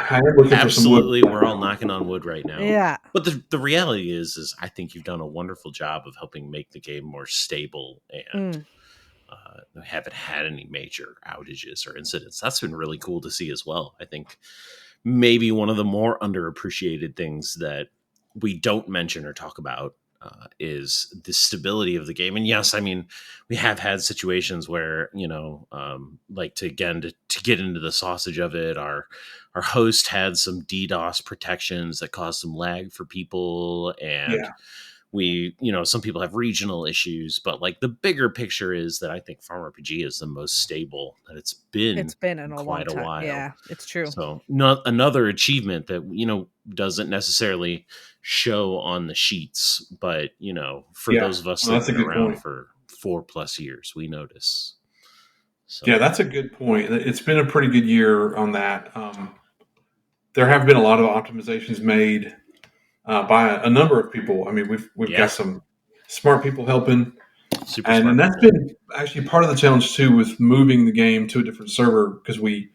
absolutely, we're all knocking on wood right now. Yeah, but the reality is I think you've done a wonderful job of helping make the game more stable and haven't had any major outages or incidents. That's been really cool to see as well. I think maybe one of the more underappreciated things that we don't mention or talk about is the stability of the game. And yes, I mean, we have had situations where, like to get into the sausage of it, our host had some DDoS protections that caused some lag for people. And we, some people have regional issues, but like the bigger picture is that I think FarmRPG is the most stable that it's been in quite a while. Yeah, it's true. So not another achievement that, doesn't necessarily show on the sheets, but for those of us that have been around for 4+ years, we notice. So. Yeah, that's a good point. It's been a pretty good year on that. There have been a lot of optimizations made by a number of people. I mean, we've got some smart people helping, and that's been actually part of the challenge too with moving the game to a different server because we,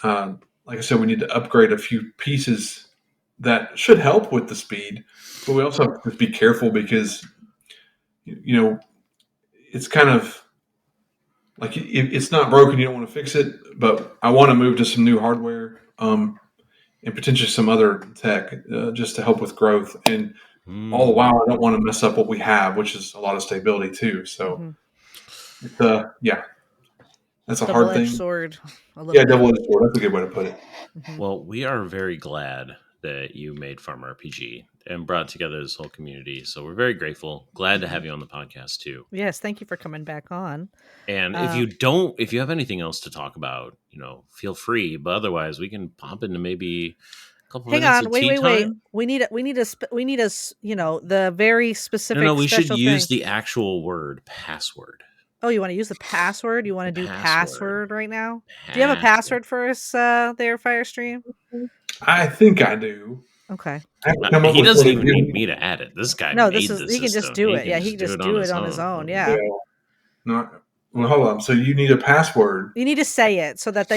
like I said, we need to upgrade a few pieces that should help with the speed, but we also have to be careful because it's kind of like it's not broken. You don't want to fix it, but I want to move to some new hardware. And potentially some other tech just to help with growth. And all the while, I don't want to mess up what we have, which is a lot of stability too. So, that's a hard thing. Sword. Double-edged sword. That's a good way to put it. Mm-hmm. Well, we are very glad that you made FarmRPG and brought together this whole community. So we're very grateful. Glad to have you on the podcast too. Yes, thank you for coming back on. And if you have anything else to talk about, feel free. But otherwise, we can pop into maybe a couple minutes of tea time. Wait. We need the very specific. No, we should use the actual word password. Oh, you want to use the password? You want to do password right now? Do you have a password for us there, Firestream? I think I do. Okay. He doesn't even need me to add it. This guy he can just do it. He can just do it on his own. Yeah. Well, hold on. So you need a password. You need to say it so that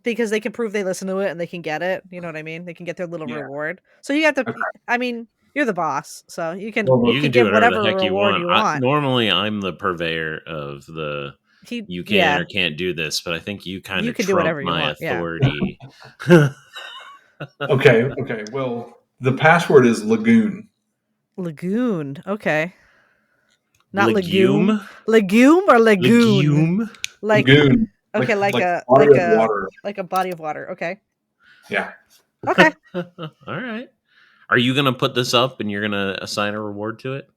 because they can prove they listen to it and they can get it. You know what I mean? They can get their little reward. So you have to. Okay. I mean, you're the boss, so you can give whatever the heck reward you want. Normally, I'm the purveyor of the. You can or can't do this, but I think you kind of trump my authority. Yeah. Okay. Well, the password is Lagoon. Lagoon. Okay. Not legume. Legume or lagoon? Lagoon. Okay, like a body of water. Okay. Yeah. Okay. All right. Are you gonna put this up and you're gonna assign a reward to it?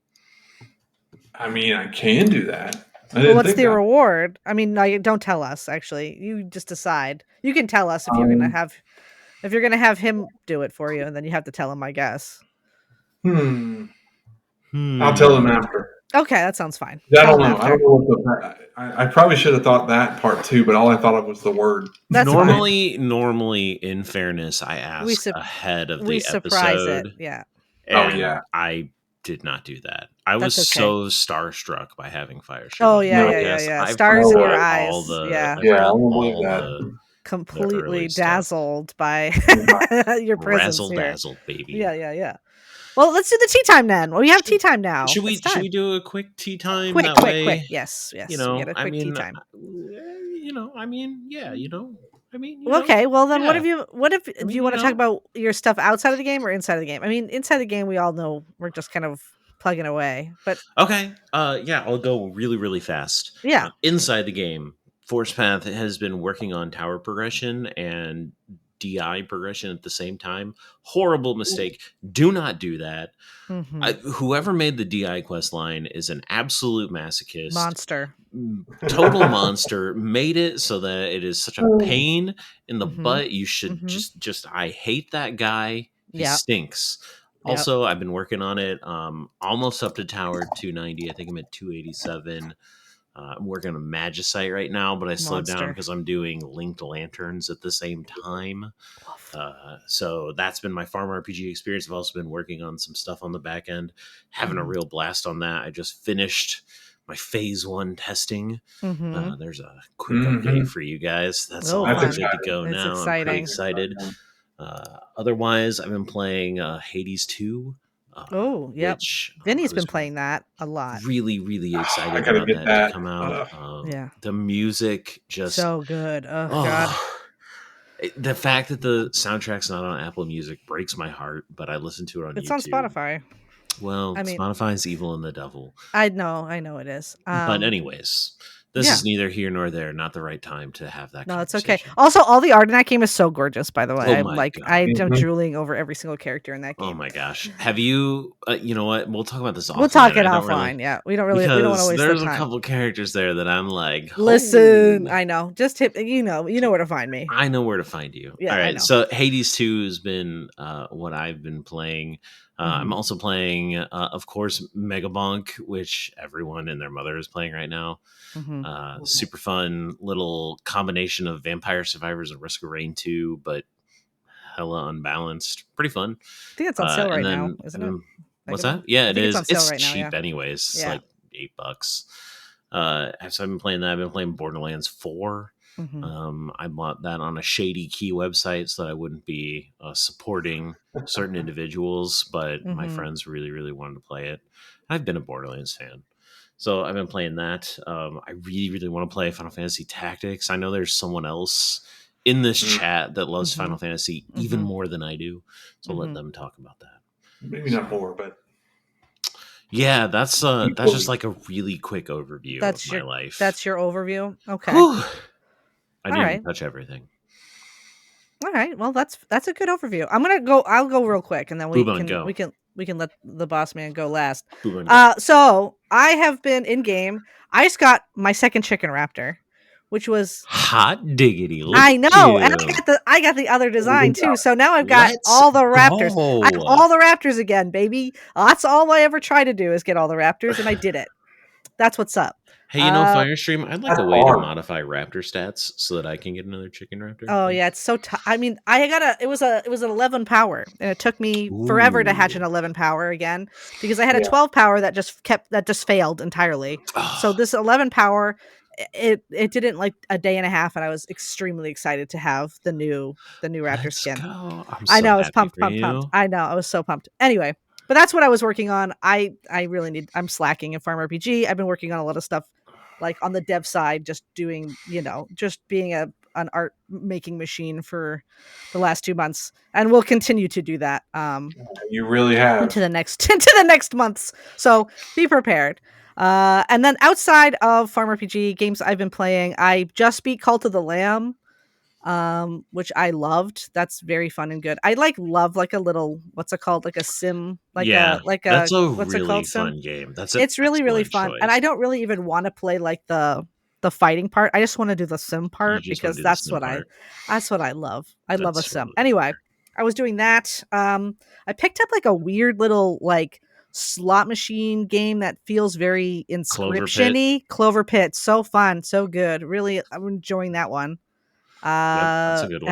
I mean, I can do that. Well, what's the reward? I mean, no, don't tell us. Actually, you just decide. You can tell us if you're gonna have him do it for you, and then you have to tell him, I guess. I'll tell him after. Okay, that sounds fine. I don't know. I probably should have thought that part too, but all I thought of was the word. That's normally, in fairness, I ask ahead of the episode. Yeah. And I did not do that. I was so starstruck by having Firestream. Oh yeah. Stars in your eyes. I don't believe that. Completely dazzled by your presence here. Razzle-dazzled, baby. Yeah. Well, let's do the tea time then. Well, we have tea time now. Should we do a quick tea time? Quick. Yes. We get a quick tea time. Okay. Well, then, what if do you want to talk about your stuff outside of the game or inside of the game? I mean, inside the game, we all know we're just kind of plugging away. But okay. I'll go really, really fast. Yeah. Inside the game, Force Path has been working on tower progression and DI progression at the same time. Horrible mistake. Do not do that. Whoever made the DI quest line is an absolute masochist. Monster. Total monster. Made it so that it is such a pain in the butt. You should just I hate that guy. He stinks. Also, I've been working on it. Almost up to Tower 290. I think I'm at 287. I'm working on Magicite right now, but I slowed down because I'm doing Linked Lanterns at the same time. So that's been my FarmRPG experience. I've also been working on some stuff on the back end, having a real blast on that. I just finished my phase 1 testing. There's a quick update for you guys. That's all good to go now. I'm pretty excited. Otherwise, I've been playing Hades 2. Vinny's been playing that a lot. Really, really excited about that to come out. The music just so good. Oh god. The fact that the soundtrack's not on Apple Music breaks my heart, but I listen to it on YouTube. It's on Spotify. Well, Spotify's evil and the devil. I know it is. But anyways, this is neither here nor there. Not the right time to have that. No, it's okay. Also, all the art in that game is so gorgeous. By the way, I'm drooling over every single character in that game. Oh my gosh! Have you? You know what? We'll talk about this offline. We'll talk it offline. We don't want to waste there's the time. A couple characters there that I'm like, listen. I know. Just hit. You know where to find me. I know where to find you. Yeah, all right. So Hades 2 has been what I've been playing. I'm also playing, of course, Megabonk, which everyone and their mother is playing right now. Super fun little combination of Vampire Survivors and Risk of Rain 2, but hella unbalanced. Pretty fun. I think it's on sale right now, isn't it? What's that? Yeah, it is. It's right cheap now, anyways. It's like $8. So I've been playing that. I've been playing Borderlands 4. I bought that on a shady key website so that I wouldn't be supporting certain individuals, but my friends really, really wanted to play it. I've been a Borderlands fan, so I've been playing that. I really, really want to play Final Fantasy Tactics. I know there's someone else in this chat that loves Final Fantasy even more than I do, so let them talk about that. Maybe not more, but yeah, that's just like a really quick overview of my life. That's your overview. Okay. Whew. I didn't touch everything. All right. Well, that's a good overview. I'll go real quick, and then we can let the boss man go last. So I have been in game. I just got my second chicken raptor, which was hot diggity. I know, and I got the other design too. So now I've got all the raptors. I have all the raptors again, baby. That's all I ever try to do is get all the raptors, and I did it. That's what's up. Hey, Firestream, I'd like a way to modify raptor stats so that I can get another chicken raptor. Oh yeah, it's so I mean, it was an 11 power, and it took me forever to hatch an 11 power again because I had a 12 power that just failed entirely. So this 11 power, it didn't like a day and a half, and I was extremely excited to have the new raptor skin. I know, I was pumped. I know, I was so pumped. Anyway. But that's what I was working on. I'm slacking in FarmRPG. I've been working on a lot of stuff like on the dev side, just doing, just being an art making machine for the last 2 months. And we'll continue to do that. You really have into the next months. So be prepared. And then outside of FarmRPG games I've been playing, I just beat Cult of the Lamb. Which I loved. That's very fun and good. I love like a little, what's it called? Like a sim, that's a really fun game. It's really, really fun. Choice. And I don't really even want to play like the fighting part. I just want to do the sim part because that's what I love. I love a sim. Anyway, I was doing that. I picked up like a weird little like slot machine game that feels very Inscription-y. Clover Pit. So fun. So good. Really, I'm enjoying that one. That's a good one.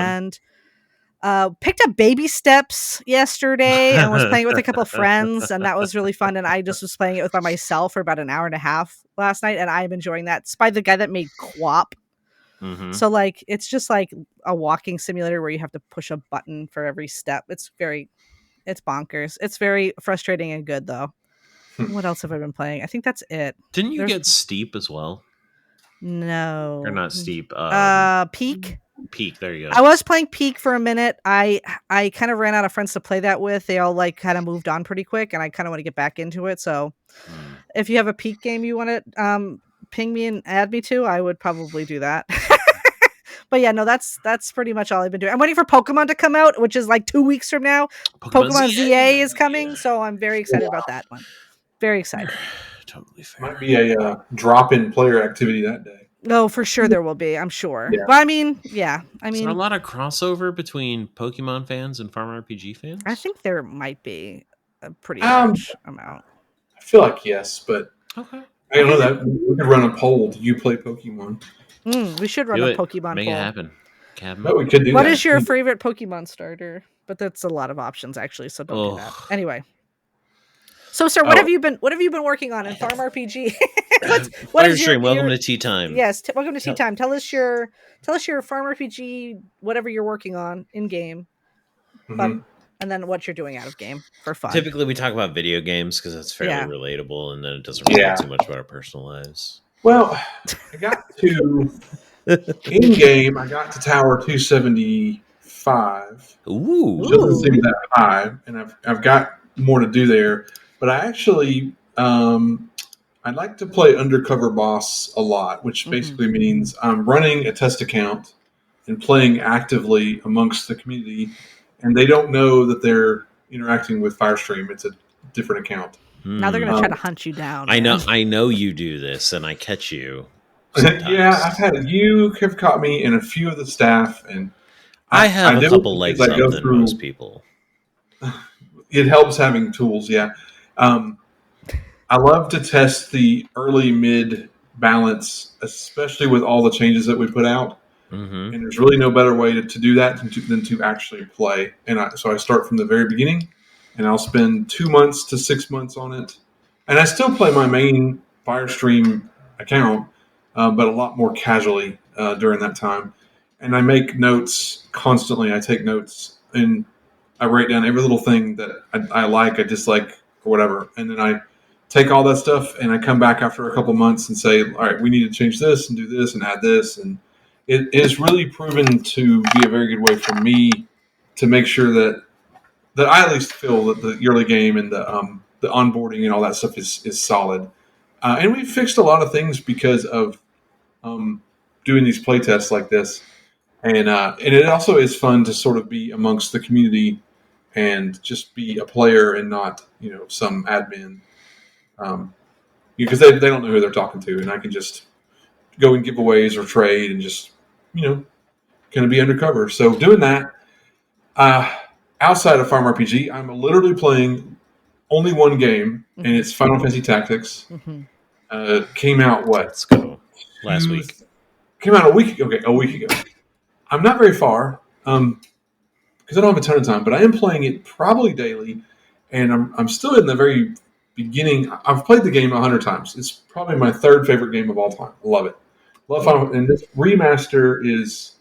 And picked up Baby Steps yesterday and was playing with a couple of friends, and that was really fun. And I just was playing it by myself for about an hour and a half last night, and I'm enjoying that. It's by the guy that made Quap. So like it's just like a walking simulator where you have to push a button for every step. It's bonkers. It's very frustrating and good though. What else have I been playing? I think that's it. Didn't you get Steep as well? No. Or not Steep. Peak. Peak, there you go. I was playing Peak for a minute. I kind of ran out of friends to play that with. They all like kind of moved on pretty quick, and I kind of want to get back into it. So if you have a Peak game you want to ping me and add me to, I would probably do that. But yeah, no, that's pretty much all I've been doing. I'm waiting for Pokemon to come out, which is like 2 weeks from now. Pokemon ZA is coming, so I'm very excited about that one. Very excited. Totally fair. Might be a drop-in player activity that day. No, for sure there will be. I'm sure. Yeah. But I mean, is there a lot of crossover between Pokemon fans and FarmRPG fans? I think there might be a pretty large amount. I feel like yes, but okay. I don't know that we could run a poll. Do you play Pokemon? We should run a Pokemon poll. Make it happen. But we could do What that. is your favorite Pokemon starter? But that's a lot of options actually, so don't do that. Anyway. So, sir, what have you been working on in FarmRPG? Firestream, welcome to Tea Time. Yes, welcome to Tea Time. Tell us your FarmRPG, whatever you're working on in game, and then what you're doing out of game for fun. Typically, we talk about video games because that's fairly relatable, and then it doesn't really talk too much about our personal lives. Well, I got to in game. I got to Tower 275. Ooh, doesn't seem that high, and I've got more to do there. But I actually, I like to play undercover boss a lot, which basically means I'm running a test account and playing actively amongst the community, and they don't know that they're interacting with Firestream. It's a different account. Now they're going to try to hunt you down. I know you do this, and I catch you. Yeah, you have caught me and a few of the staff, and I have a couple legs up than most people. It helps having tools, yeah. I love to test the early mid balance, especially with all the changes that we put out. And there's really no better way to do that than to actually play. And so I start from the very beginning, and I'll spend 2 months to 6 months on it. And I still play my main Firestream account, but a lot more casually during that time. And I make notes constantly. I take notes, and I write down every little thing that I like, I dislike, or whatever. And then I take all that stuff, and I come back after a couple months and say, all right, we need to change this and do this and add this. And it is really proven to be a very good way for me to make sure that I at least feel that the early game and the onboarding and all that stuff is solid. And we've fixed a lot of things because of doing these play tests like this. And it also is fun to sort of be amongst the community and just be a player and not, some admin. Because they don't know who they're talking to, and I can just go in giveaways or trade and just, kind of be undercover. So doing that, outside of FarmRPG, I'm literally playing only one game, and it's Final Fantasy Tactics. Came out Let's go. Last week. Came out a week ago. Okay, a week ago. I'm not very far because I don't have a ton of time, but I am playing it probably daily, and I'm still in the very beginning. I've played the game 100 times. It's probably my third favorite game of all time. I love it. And this remaster is,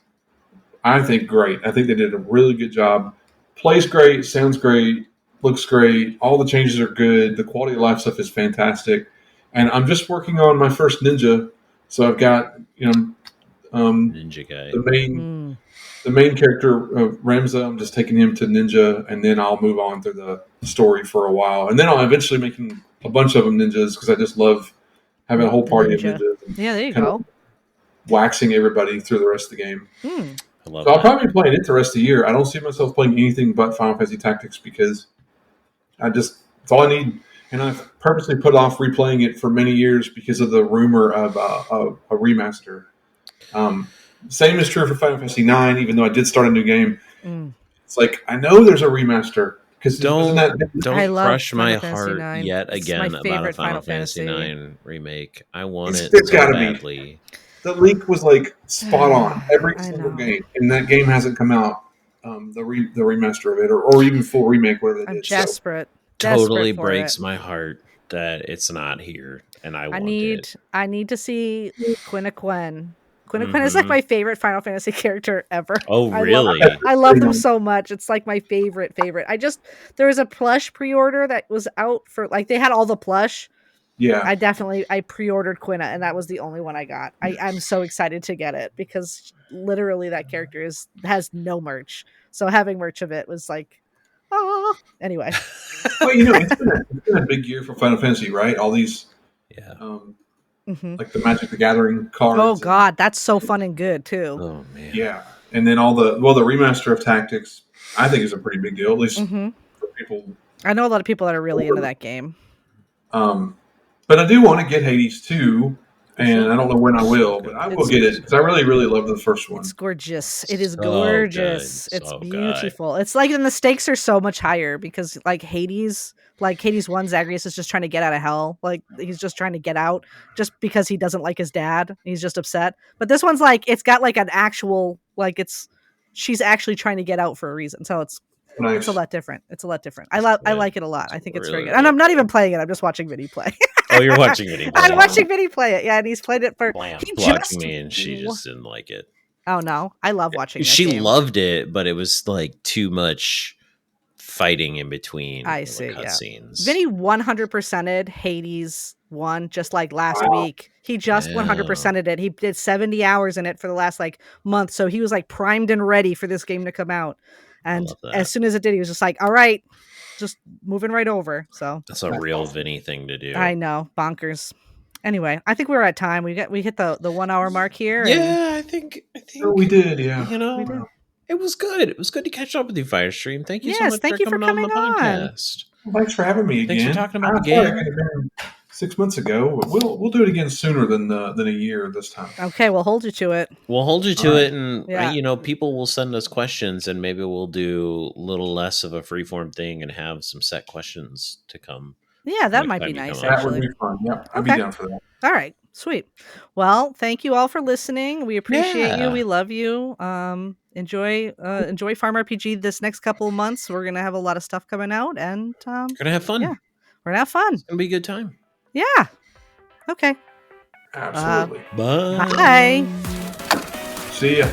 I think, great. I think they did a really good job. Plays great, sounds great, looks great. All the changes are good. The quality of life stuff is fantastic. And I'm just working on my first ninja. So I've got, Ninja guy. The main character, Ramza, I'm just taking him to ninja, and then I'll move on through the story for a while. And then I'll eventually making a bunch of them ninjas because I just love having a whole party of ninjas. Yeah, there you go. Waxing everybody through the rest of the game. I'll probably be playing it the rest of the year. I don't see myself playing anything but Final Fantasy Tactics because it's all I need. And I've purposely put off replaying it for many years because of the rumor of a remaster. Same is true for Final Fantasy IX, even though I did start a new game. It's like, I know there's a remaster. Don't crush my heart yet again about a Final Fantasy IX remake. I want it so badly. The leak was like spot on every single game, and that game hasn't come out. The remaster of it, or even full remake, whatever they did. Desperate. Totally breaks my heart that it's not here, and I want it. I need to see Quinn. Quinn is like my favorite Final Fantasy character ever. Oh, really? I love them so much. It's like my favorite. There was a plush pre-order that was out for, like, they had all the plush. Yeah. I pre-ordered Quinn, and that was the only one I got. I'm so excited to get it because literally that character has no merch. So having merch of it was like, oh. Anyway. Well, it's been a big year for Final Fantasy, right? All these like the Magic the Gathering cards. Oh God, that's so fun and good too. Oh man, yeah. And then the remaster of Tactics, I think is a pretty big deal, at least for people. I know a lot of people that are really into that game. But I do want to get Hades 2, and I don't know when I will, but I will get it because I really, really love the first one. It's gorgeous. It is gorgeous. It's beautiful. Good. It's like, and the stakes are so much higher because like Hades 1, Zagreus is just trying to get out of hell. Like he's just trying to get out just because he doesn't like his dad. He's just upset. But this one's like, it's got like an actual, like she's actually trying to get out for a reason. So it's a lot different. I like it a lot. I think it's very good. And I'm not even playing it. I'm just watching Vinny play. Oh, you're watching Vinny play. I'm watching Vinny play it. Yeah, and he's played it for. He blocked me, and she just didn't like it. Oh no, I love watching. She loved it, but it was like too much fighting in between. I see. Cutscenes. Vinny 100%ed Hades 1 just like last week. He just 100%ed it. He did 70 hours in it for the last like month, so he was like primed and ready for this game to come out. And as soon as it did, he was just like, all right, just moving right over. So that's a real Vinny thing to do. I know. Bonkers. Anyway, I think we're at time. We hit the 1 hour mark here. Yeah, I think we did. Yeah. You know, we did. It was good. It was good to catch up with you, Firestream. Thank you so much for coming on the podcast. Well, thanks for having me again. Thanks for talking about the game. 6 months ago. We'll do it again sooner than a year this time. Okay, we'll hold you to it. We'll hold you to it, and people will send us questions, and maybe we'll do a little less of a freeform thing and have some set questions to come. Yeah, that might be nice. Actually, that would be fun. Yeah, I'd be down for that. All right, sweet. Well, thank you all for listening. We appreciate you. We love you. Enjoy FarmRPG this next couple of months. We're gonna have a lot of stuff coming out, and we're gonna have fun. Yeah, we're gonna have fun. It's gonna be a good time. Yeah. Okay. Absolutely. Bye. Bye. See ya.